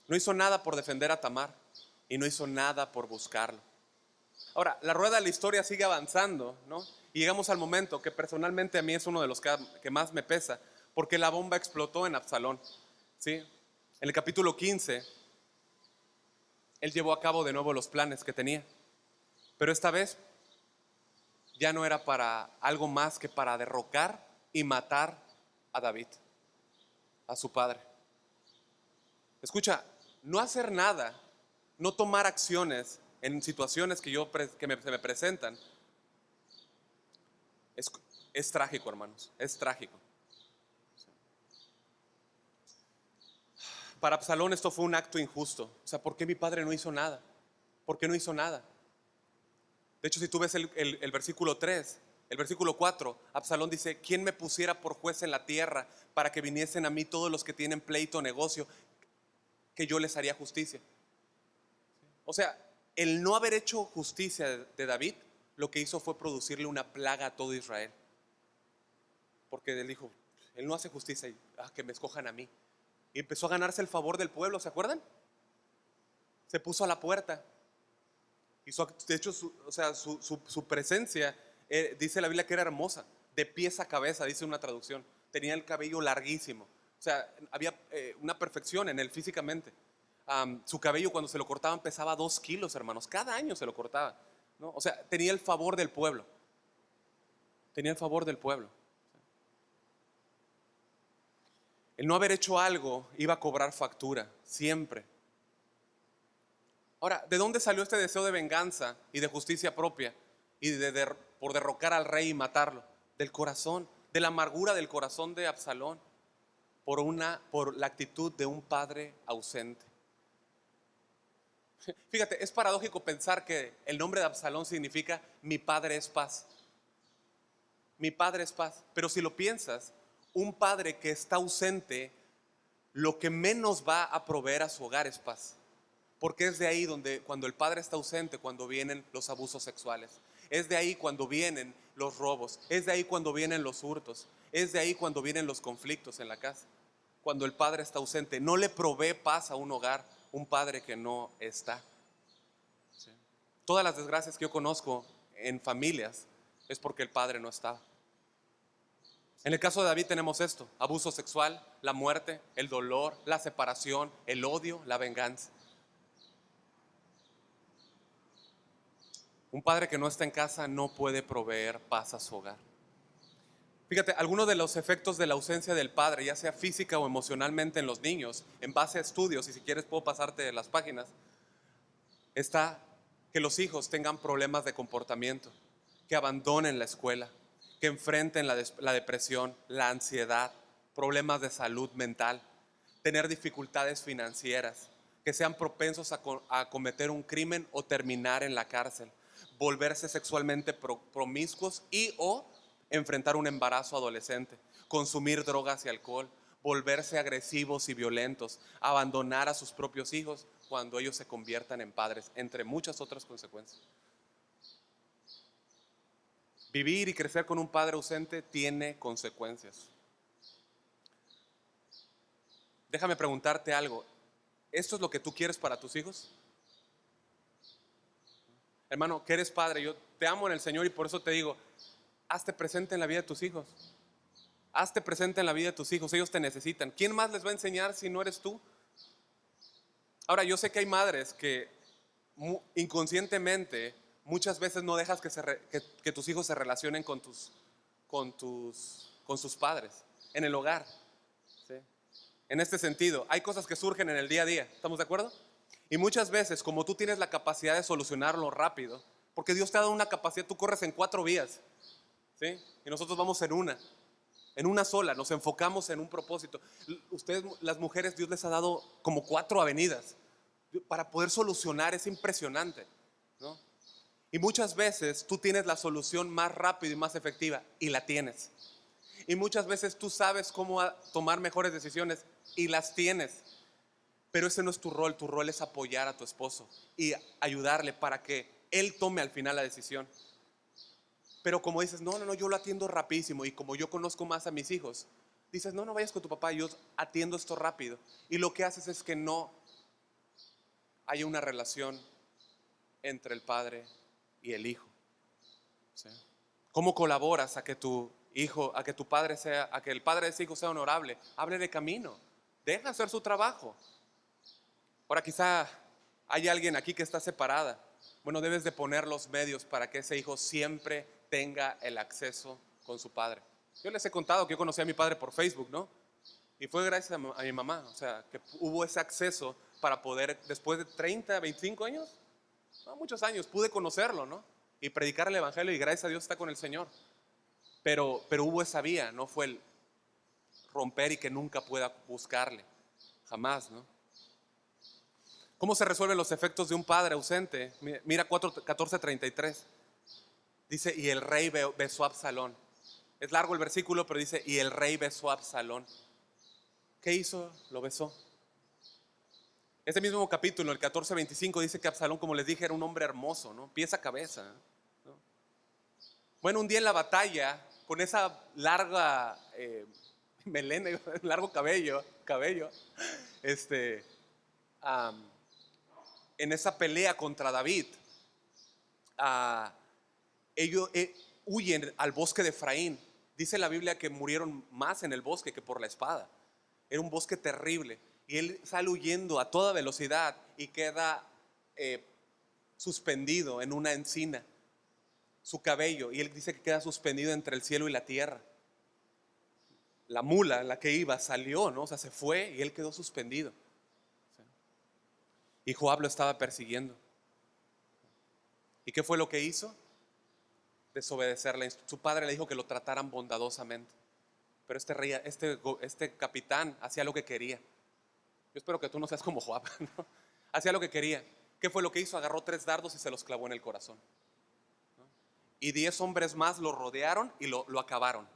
No hizo nada por defender a Tamar y no hizo nada por buscarlo. Ahora, la rueda de la historia sigue avanzando, ¿no? Y llegamos al momento que personalmente a mí es uno de los que más me pesa, porque la bomba explotó en Absalón, ¿sí? En el capítulo 15, él llevó a cabo de nuevo los planes que tenía, pero esta vez ya no era para algo más que para derrocar y matar a David, a su padre. Escucha, no hacer nada, no tomar acciones en situaciones se me presentan, es, es trágico, hermanos, es trágico. Para Absalón esto fue un acto injusto. O sea, ¿por qué mi padre no hizo nada? ¿Por qué no hizo nada? De hecho, si tú ves el versículo 3, el versículo 4, Absalón dice, ¿quién me pusiera por juez en la tierra para que viniesen a mí todos los que tienen pleito o negocio, que yo les haría justicia? O sea, el no haber hecho justicia de David, lo que hizo fue producirle una plaga a todo Israel. Porque él dijo, él no hace justicia, que me escojan a mí. Y empezó a ganarse el favor del pueblo, ¿se acuerdan? Se puso a la puerta. De hecho, su presencia, dice la Biblia que era hermosa, de pies a cabeza, dice una traducción. Tenía el cabello larguísimo. O sea, había una perfección en él físicamente. Su cabello cuando se lo cortaban pesaba 2 kilos, hermanos. Cada año se lo cortaba, ¿no? O sea, tenía el favor del pueblo. Tenía el favor del pueblo. El no haber hecho algo iba a cobrar factura, siempre. Ahora, ¿de dónde salió este deseo de venganza y de justicia propia y por derrocar al rey y matarlo? Del corazón, de la amargura del corazón de Absalón por la actitud de un padre ausente. Fíjate, es paradójico pensar que el nombre de Absalón significa mi padre es paz. Mi padre es paz. Pero si lo piensas, un padre que está ausente, lo que menos va a proveer a su hogar es paz. Porque es de ahí donde, cuando el padre está ausente, cuando vienen los abusos sexuales. Es de ahí cuando vienen los robos. Es de ahí cuando vienen los hurtos. Es de ahí cuando vienen los conflictos en la casa. Cuando el padre está ausente, no le provee paz a un hogar, un padre que no está. ¿Sí? Todas las desgracias que yo conozco en familias es porque el padre no estaba. En el caso de David tenemos esto: abuso sexual, la muerte, el dolor, la separación, el odio, la venganza. Un padre que no está en casa no puede proveer paz a su hogar. Fíjate, algunos de los efectos de la ausencia del padre, ya sea física o emocionalmente en los niños, en base a estudios, y si quieres puedo pasarte las páginas, está que los hijos tengan problemas de comportamiento, que abandonen la escuela, que enfrenten la depresión, la ansiedad, problemas de salud mental, tener dificultades financieras, que sean propensos a cometer un crimen o terminar en la cárcel, volverse sexualmente promiscuos y o enfrentar un embarazo adolescente, consumir drogas y alcohol, volverse agresivos y violentos, abandonar a sus propios hijos cuando ellos se conviertan en padres, entre muchas otras consecuencias. Vivir y crecer con un padre ausente tiene consecuencias. Déjame preguntarte algo. ¿Esto es lo que tú quieres para tus hijos? Hermano, que eres padre, yo te amo en el Señor y por eso te digo, hazte presente en la vida de tus hijos. Hazte presente en la vida de tus hijos, ellos te necesitan. ¿Quién más les va a enseñar si no eres tú? Ahora, yo sé que hay madres que inconscientemente muchas veces no dejas que tus hijos se relacionen con sus padres en el hogar. ¿Sí? En este sentido, hay cosas que surgen en el día a día, ¿estamos de acuerdo? Y muchas veces, como tú tienes la capacidad de solucionarlo rápido, porque Dios te ha dado una capacidad, tú corres en 4 vías, ¿sí? Y nosotros vamos en una sola, nos enfocamos en un propósito. Ustedes, las mujeres, Dios les ha dado como 4 avenidas para poder solucionar, es impresionante, ¿no? Y muchas veces tú tienes la solución más rápida y más efectiva, y la tienes. Y muchas veces tú sabes cómo tomar mejores decisiones, y las tienes. Pero ese no es tu rol es apoyar a tu esposo y ayudarle para que él tome al final la decisión. Pero como dices, no, yo lo atiendo rapidísimo, y como yo conozco más a mis hijos, dices, no vayas con tu papá, yo atiendo esto rápido. Y lo que haces es que no haya una relación entre el padre y el hijo. ¿Sí? ¿Cómo colaboras a que tu hijo, a que tu padre sea, a que el padre de ese hijo sea honorable? Hable de camino, deja hacer su trabajo. Ahora quizá hay alguien aquí que está separada. Bueno, debes de poner los medios para que ese hijo siempre tenga el acceso con su padre. Yo les he contado que yo conocí a mi padre por Facebook, ¿no? Y fue gracias a mi mamá, o sea, que hubo ese acceso para poder, después de 30, 25 años, no, muchos años, pude conocerlo, ¿no? Y predicar el evangelio, y gracias a Dios está con el Señor. Pero hubo esa vía, no fue el romper y que nunca pueda buscarle, jamás, ¿no? ¿Cómo se resuelven los efectos de un padre ausente? Mira 14:33. Dice, y el rey besó a Absalón. Es largo el versículo, pero dice, y el rey besó a Absalón. ¿Qué hizo? Lo besó. Este mismo capítulo, el 14:25, dice que Absalón, como les dije, era un hombre hermoso, ¿no? Pies a cabeza, ¿no? Bueno, un día en la batalla, con esa larga melena, largo cabello, este, en esa pelea contra David, ellos huyen al bosque de Efraín. Dice la Biblia que murieron más en el bosque que por la espada. Era un bosque terrible. Y él sale huyendo a toda velocidad y queda suspendido en una encina. Su cabello, y él dice que queda suspendido entre el cielo y la tierra. La mula en la que iba salió, ¿no? O sea, se fue y él quedó suspendido. Y Joab lo estaba persiguiendo. ¿Y qué fue lo que hizo? Desobedecerle. Su padre le dijo que lo trataran bondadosamente. Pero este rey, este capitán hacía lo que quería. Yo espero que tú no seas como Joab, ¿no? Hacía lo que quería. ¿Qué fue lo que hizo? Agarró 3 dardos y se los clavó en el corazón, ¿no? Y 10 hombres más lo rodearon y lo acabaron.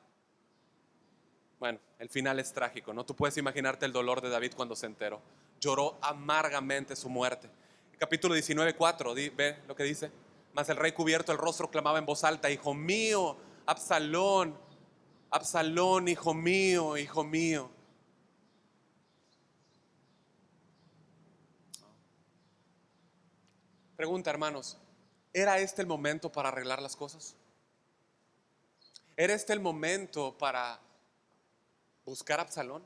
Bueno, el final es trágico, ¿no? Tú puedes imaginarte el dolor de David cuando se enteró. Lloró amargamente su muerte. El capítulo 19:4, ve lo que dice. Mas el rey, cubierto el rostro, clamaba en voz alta, hijo mío, Absalón, Absalón, hijo mío, hijo mío. Pregunta, hermanos, ¿era este el momento para arreglar las cosas? ¿Era este el momento para buscar a Absalón?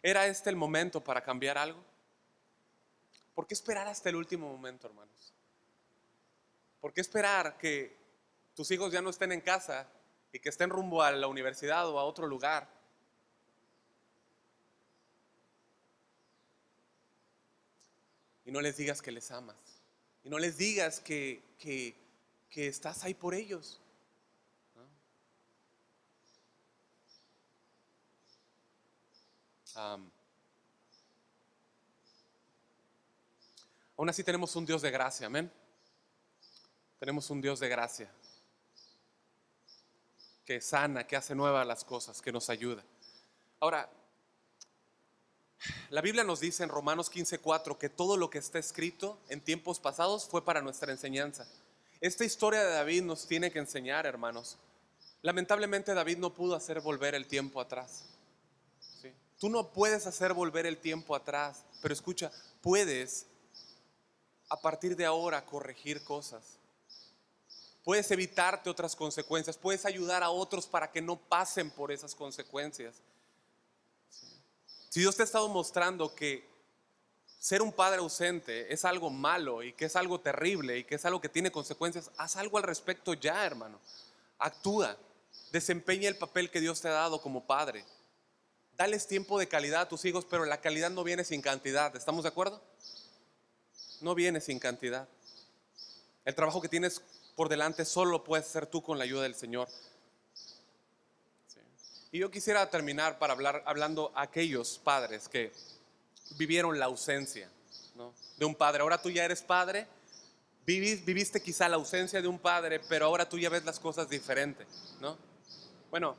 ¿Era este el momento para cambiar algo? ¿Por qué esperar hasta el último momento, hermanos? ¿Por qué esperar que tus hijos ya no estén en casa y que estén rumbo a la universidad o a otro lugar? Y no les digas que les amas. Y no les digas que estás ahí por ellos, ¿no? Aún así tenemos un Dios de gracia, amén. Tenemos un Dios de gracia que sana, que hace nuevas las cosas, que nos ayuda. Ahora, la Biblia nos dice en Romanos 15:4 que todo lo que está escrito en tiempos pasados fue para nuestra enseñanza. Esta historia de David nos tiene que enseñar, hermanos. Lamentablemente David no pudo hacer volver el tiempo atrás, ¿sí? Tú no puedes hacer volver el tiempo atrás, pero escucha, puedes a partir de ahora corregir cosas. Puedes evitarte otras consecuencias, puedes ayudar a otros para que no pasen por esas consecuencias. Si Dios te ha estado mostrando que ser un padre ausente es algo malo y que es algo terrible y que es algo que tiene consecuencias, haz algo al respecto ya, hermano. Actúa, desempeña el papel que Dios te ha dado como padre. Dales tiempo de calidad a tus hijos, pero la calidad no viene sin cantidad. ¿Estamos de acuerdo? No viene sin cantidad. El trabajo que tienes por delante solo lo puedes hacer tú con la ayuda del Señor. Sí. Y yo quisiera terminar para hablando a aquellos padres que vivieron la ausencia, ¿no?, de un padre. Ahora tú ya eres padre, viviste quizá la ausencia de un padre, pero ahora tú ya ves las cosas diferente, ¿no? Bueno,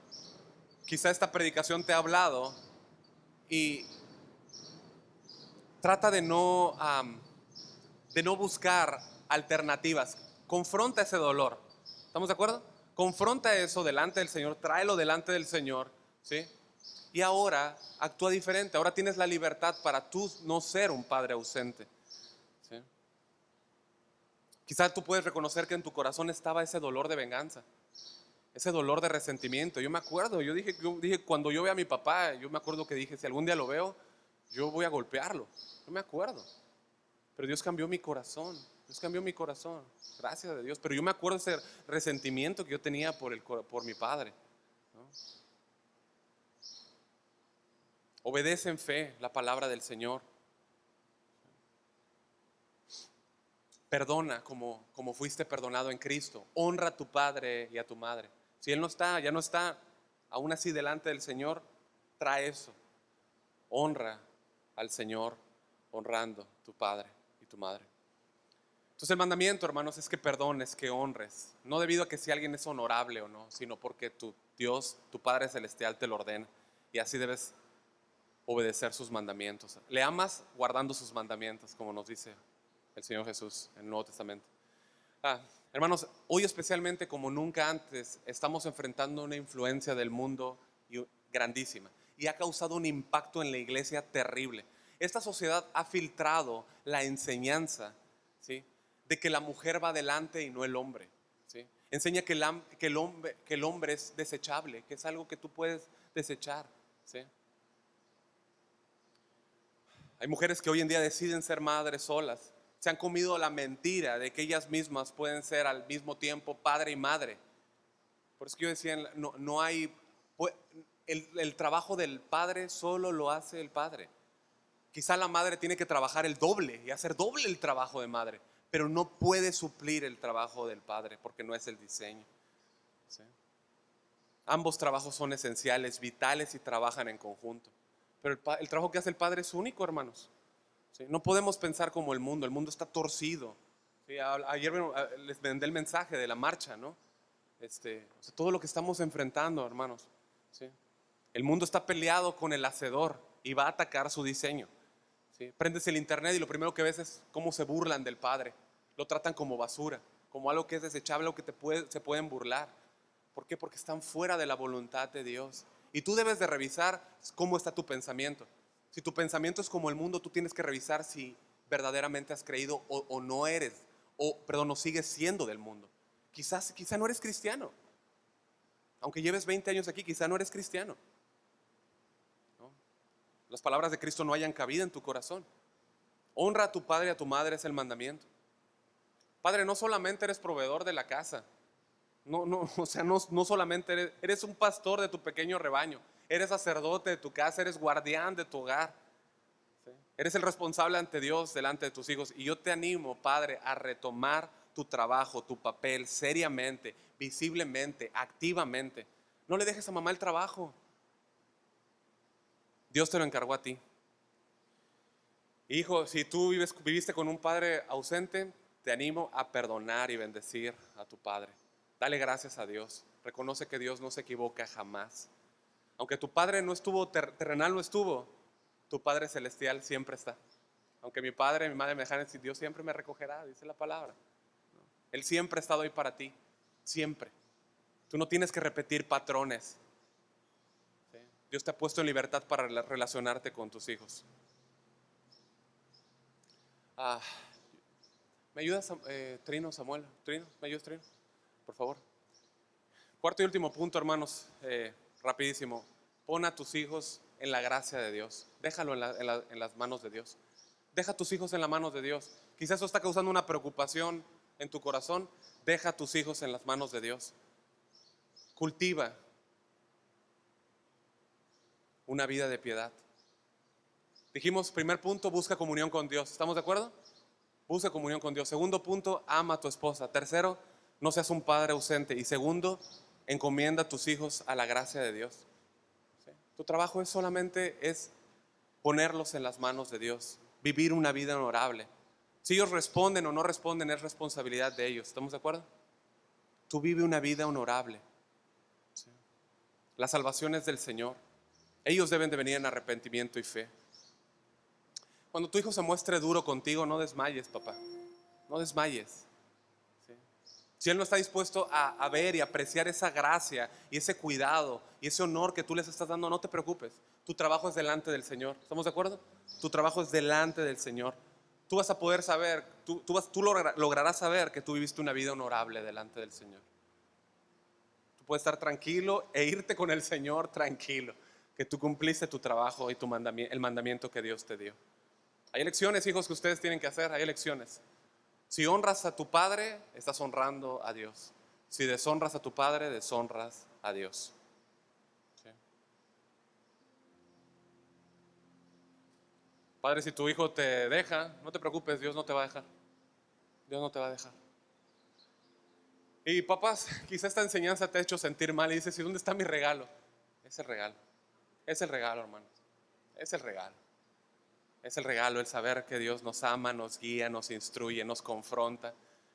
quizá esta predicación te ha hablado y trata de no buscar alternativas. Confronta ese dolor. ¿Estamos de acuerdo? Confronta eso delante del Señor, tráelo delante del Señor, ¿sí? Y ahora actúa diferente. Ahora tienes la libertad para tú no ser un padre ausente, ¿sí? Quizás tú puedes reconocer que en tu corazón estaba ese dolor de venganza, ese dolor de resentimiento. Yo me acuerdo, yo dije cuando yo vea a mi papá, yo me acuerdo que dije, si algún día lo veo, yo voy a golpearlo. Yo me acuerdo. Pero Dios cambió mi corazón. Dios cambió mi corazón. Gracias a Dios. Pero yo me acuerdo de ese resentimiento que yo tenía por mi padre, ¿no? Obedece en fe la palabra del Señor. Perdona como fuiste perdonado en Cristo. Honra a tu padre y a tu madre. Si Él no está, ya no está, aún así delante del Señor, trae eso. Honra al Señor honrando a tu padre y tu madre. Entonces el mandamiento, hermanos, es que perdones, que honres. No debido a que si alguien es honorable o no, sino porque tu Dios, tu Padre Celestial te lo ordena. Y así debes obedecer sus mandamientos. Le amas guardando sus mandamientos, como nos dice el Señor Jesús en el Nuevo Testamento. Hermanos, hoy especialmente como nunca antes estamos enfrentando una influencia del mundo grandísima y ha causado un impacto en la iglesia terrible. Esta sociedad ha filtrado la enseñanza, ¿sí?, de que la mujer va adelante y no el hombre, ¿sí? Enseña que el hombre es desechable, que es algo que tú puedes desechar, ¿sí? Hay mujeres que hoy en día deciden ser madres solas. Se han comido la mentira de que ellas mismas pueden ser al mismo tiempo padre y madre. Por eso que yo decía, no hay, el trabajo del padre solo lo hace el padre. Quizá la madre tiene que trabajar el doble y hacer doble el trabajo de madre, pero no puede suplir el trabajo del padre porque no es el diseño, ¿sí? Ambos trabajos son esenciales, vitales y trabajan en conjunto. Pero el trabajo que hace el padre es único, hermanos, ¿sí? No podemos pensar como el mundo está torcido, ¿sí? Ayer les mandé el mensaje de la marcha, ¿no? O sea, todo lo que estamos enfrentando, hermanos, ¿sí? El mundo está peleado con el hacedor y va a atacar su diseño, ¿sí? Prendes el internet y lo primero que ves es cómo se burlan del Padre. Lo tratan como basura, como algo que es desechable, algo que se pueden burlar. ¿Por qué? Porque están fuera de la voluntad de Dios. Y tú debes de revisar cómo está tu pensamiento. Si tu pensamiento es como el mundo, tú tienes que revisar si verdaderamente has creído o no eres, no sigues siendo del mundo. Quizá no eres cristiano. Aunque lleves 20 años aquí, quizá no eres cristiano, ¿no? Las palabras de Cristo no hayan cabida en tu corazón. Honra a tu padre y a tu madre es el mandamiento. Padre, no solamente eres proveedor de la casa. O sea, no solamente eres un pastor de tu pequeño rebaño, eres sacerdote de tu casa, eres guardián de tu hogar, ¿sí? Eres el responsable ante Dios delante de tus hijos. Y yo te animo, Padre, a retomar tu trabajo, tu papel, seriamente, visiblemente, activamente. No le dejes a mamá el trabajo. Dios te lo encargó a ti. Hijo, si tú viviste con un padre ausente, te animo a perdonar y bendecir a tu padre. Dale gracias a Dios. Reconoce que Dios no se equivoca jamás. Aunque tu padre no estuvo, terrenal no estuvo, tu Padre Celestial siempre está. Aunque mi padre y mi madre me dejaran, Dios siempre me recogerá, dice la palabra. Él siempre ha estado ahí para ti, siempre. Tú no tienes que repetir patrones, ¿sí? Dios te ha puesto en libertad para relacionarte con tus hijos. Ah, ¿Me ayudas, Trino, Samuel? Trino, ¿me ayudas, Trino? Por favor. Cuarto y último punto, hermanos, rapidísimo. Pon a tus hijos en la gracia de Dios. Déjalo en las manos de Dios. Deja a tus hijos en las manos de Dios. Quizás eso está causando una preocupación en tu corazón. Deja a tus hijos en las manos de Dios. Cultiva una vida de piedad. Dijimos, primer punto, busca comunión con Dios. ¿Estamos de acuerdo? Busca comunión con Dios. Segundo punto, ama a tu esposa. Tercero, no seas un padre ausente. Y segundo, encomienda a tus hijos a la gracia de Dios. ¿Sí? Tu trabajo es ponerlos en las manos de Dios. Vivir una vida honorable. Si ellos responden o no responden, es responsabilidad de ellos. ¿Estamos de acuerdo? Tú vive una vida honorable. ¿Sí? La salvación es del Señor. Ellos deben de venir en arrepentimiento y fe. Cuando tu hijo se muestre duro contigo, no desmayes, papá. No desmayes. ¿Sí? Si él no está dispuesto a ver y apreciar esa gracia y ese cuidado y ese honor que tú les estás dando, no te preocupes. Tu trabajo es delante del Señor. ¿Estamos de acuerdo? Tu trabajo es delante del Señor. Tú vas a poder saber, tú lograrás saber que tú viviste una vida honorable delante del Señor. Tú puedes estar tranquilo e irte con el Señor tranquilo, que tú cumpliste tu trabajo y el mandamiento que Dios te dio. Hay elecciones, hijos, que ustedes tienen que hacer. Hay elecciones. Si honras a tu padre, estás honrando a Dios. Si deshonras a tu padre, deshonras a Dios. ¿Sí? Padre, si tu hijo te deja, no te preocupes, Dios no te va a dejar. Dios no te va a dejar. Y papás, quizá esta enseñanza te ha hecho sentir mal y dices, ¿y dónde está mi regalo? Es el regalo. Es el regalo, hermanos. Es el regalo. Es el regalo, el saber que Dios nos ama, nos guía, nos instruye, nos confronta.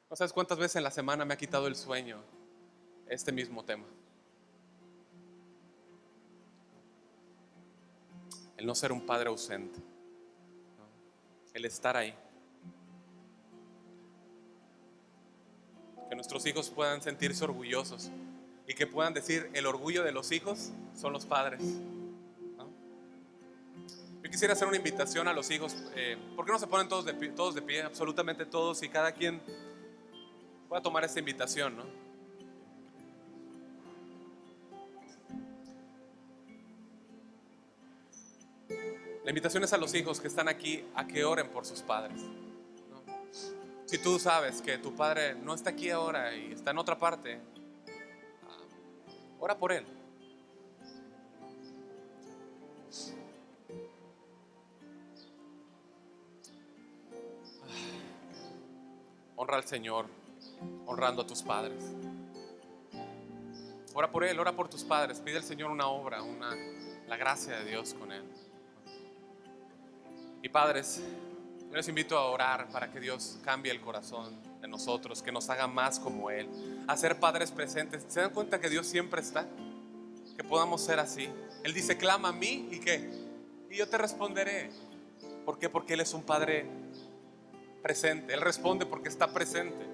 No sabes cuántas veces en la semana me ha quitado el sueño este mismo tema. El no ser un padre ausente, ¿no? El estar ahí. Que nuestros hijos puedan sentirse orgullosos y que puedan decir, el orgullo de los hijos son los padres. Yo quisiera hacer una invitación a los hijos. ¿Por qué no se ponen todos de pie? Absolutamente todos, y cada quien pueda tomar esta invitación, ¿no? La invitación es a los hijos que están aquí a que oren por sus padres, ¿no? Si tú sabes que tu padre no está aquí ahora y está en otra parte, ora por él. Honra al Señor, honrando a tus padres. Ora por él, ora por tus padres. Pide al Señor una obra, la gracia de Dios con él. Y padres, yo les invito a orar para que Dios cambie el corazón de nosotros, que nos haga más como Él, a ser padres presentes. ¿Se dan cuenta que Dios siempre está? Que podamos ser así. Él dice, clama a mí, ¿y qué? Y yo te responderé. ¿Por qué? Porque Él es un Padre presente. Él responde porque está presente.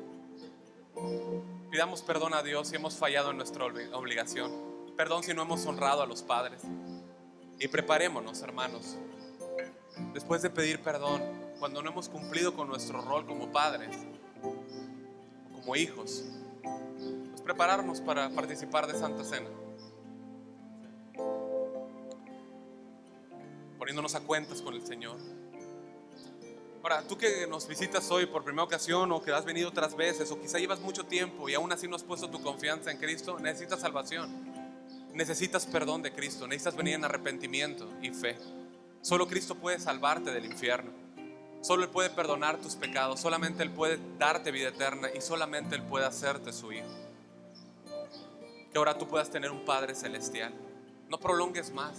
Pidamos perdón a Dios si hemos fallado en nuestra obligación. Perdón si no hemos honrado a los padres. Y preparémonos, hermanos, después de pedir perdón, cuando no hemos cumplido con nuestro rol como padres o como hijos, pues prepararnos para participar de Santa Cena, poniéndonos a cuentas con el Señor. Ahora, tú que nos visitas hoy por primera ocasión, o que has venido otras veces, o quizá llevas mucho tiempo y aún así no has puesto tu confianza en Cristo, necesitas salvación, necesitas perdón de Cristo, necesitas venir en arrepentimiento y fe. Solo Cristo puede salvarte del infierno. Solo Él puede perdonar tus pecados. Solamente Él puede darte vida eterna. Y solamente Él puede hacerte su hijo. Que ahora tú puedas tener un Padre celestial. No prolongues más.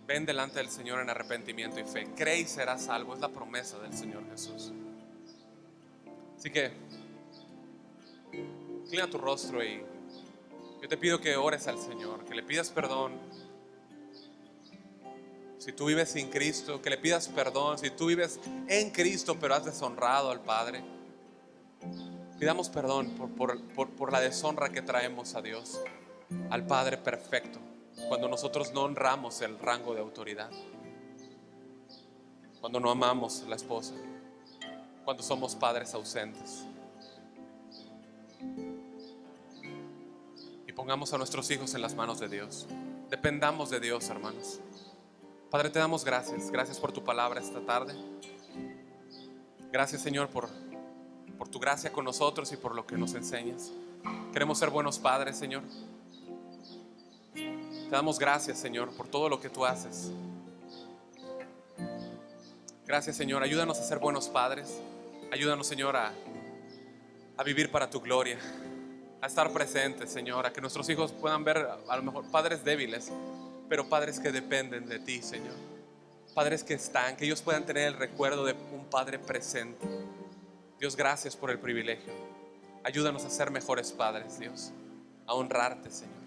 Ven delante del Señor en arrepentimiento y fe. Cree y serás salvo. Es la promesa del Señor Jesús. Así que inclina tu rostro y yo te pido que ores al Señor, que le pidas perdón. Si tú vives sin Cristo, que le pidas perdón. Si tú vives en Cristo pero has deshonrado al Padre, pidamos perdón por la deshonra que traemos a Dios. al Padre perfecto cuando nosotros no honramos el rango de autoridad, cuando no amamos a la esposa, cuando somos padres ausentes. Y pongamos a nuestros hijos en las manos de Dios. Dependamos de Dios, hermanos. Padre, te damos gracias. Gracias por tu palabra esta tarde. Gracias, Señor, por tu gracia con nosotros y por lo que nos enseñas. Queremos ser buenos padres, Señor. Te damos gracias, Señor, por todo lo que tú haces. Gracias, Señor. Ayúdanos a ser buenos padres. Ayúdanos, Señor, a vivir para tu gloria, a estar presentes, Señor, a que nuestros hijos puedan ver a lo mejor padres débiles, pero padres que dependen de ti, Señor. Padres que están, que ellos puedan tener el recuerdo de un padre presente. Dios, gracias por el privilegio. Ayúdanos a ser mejores padres, Dios, a honrarte, Señor.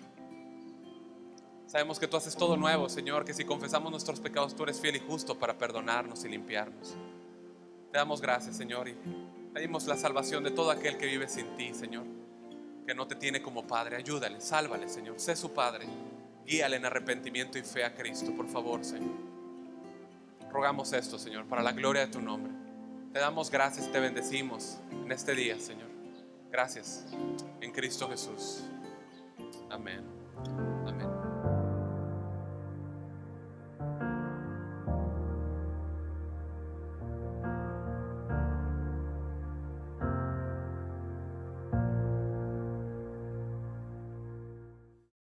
Sabemos que tú haces todo nuevo, Señor, que si confesamos nuestros pecados, tú eres fiel y justo para perdonarnos y limpiarnos. Te damos gracias, Señor, y pedimos la salvación de todo aquel que vive sin ti, Señor, que no te tiene como padre. Ayúdale, sálvale, Señor, sé su padre. Guíale en arrepentimiento y fe a Cristo, por favor, Señor. Rogamos esto, Señor, para la gloria de tu nombre. Te damos gracias y te bendecimos en este día, Señor. Gracias en Cristo Jesús. Amén.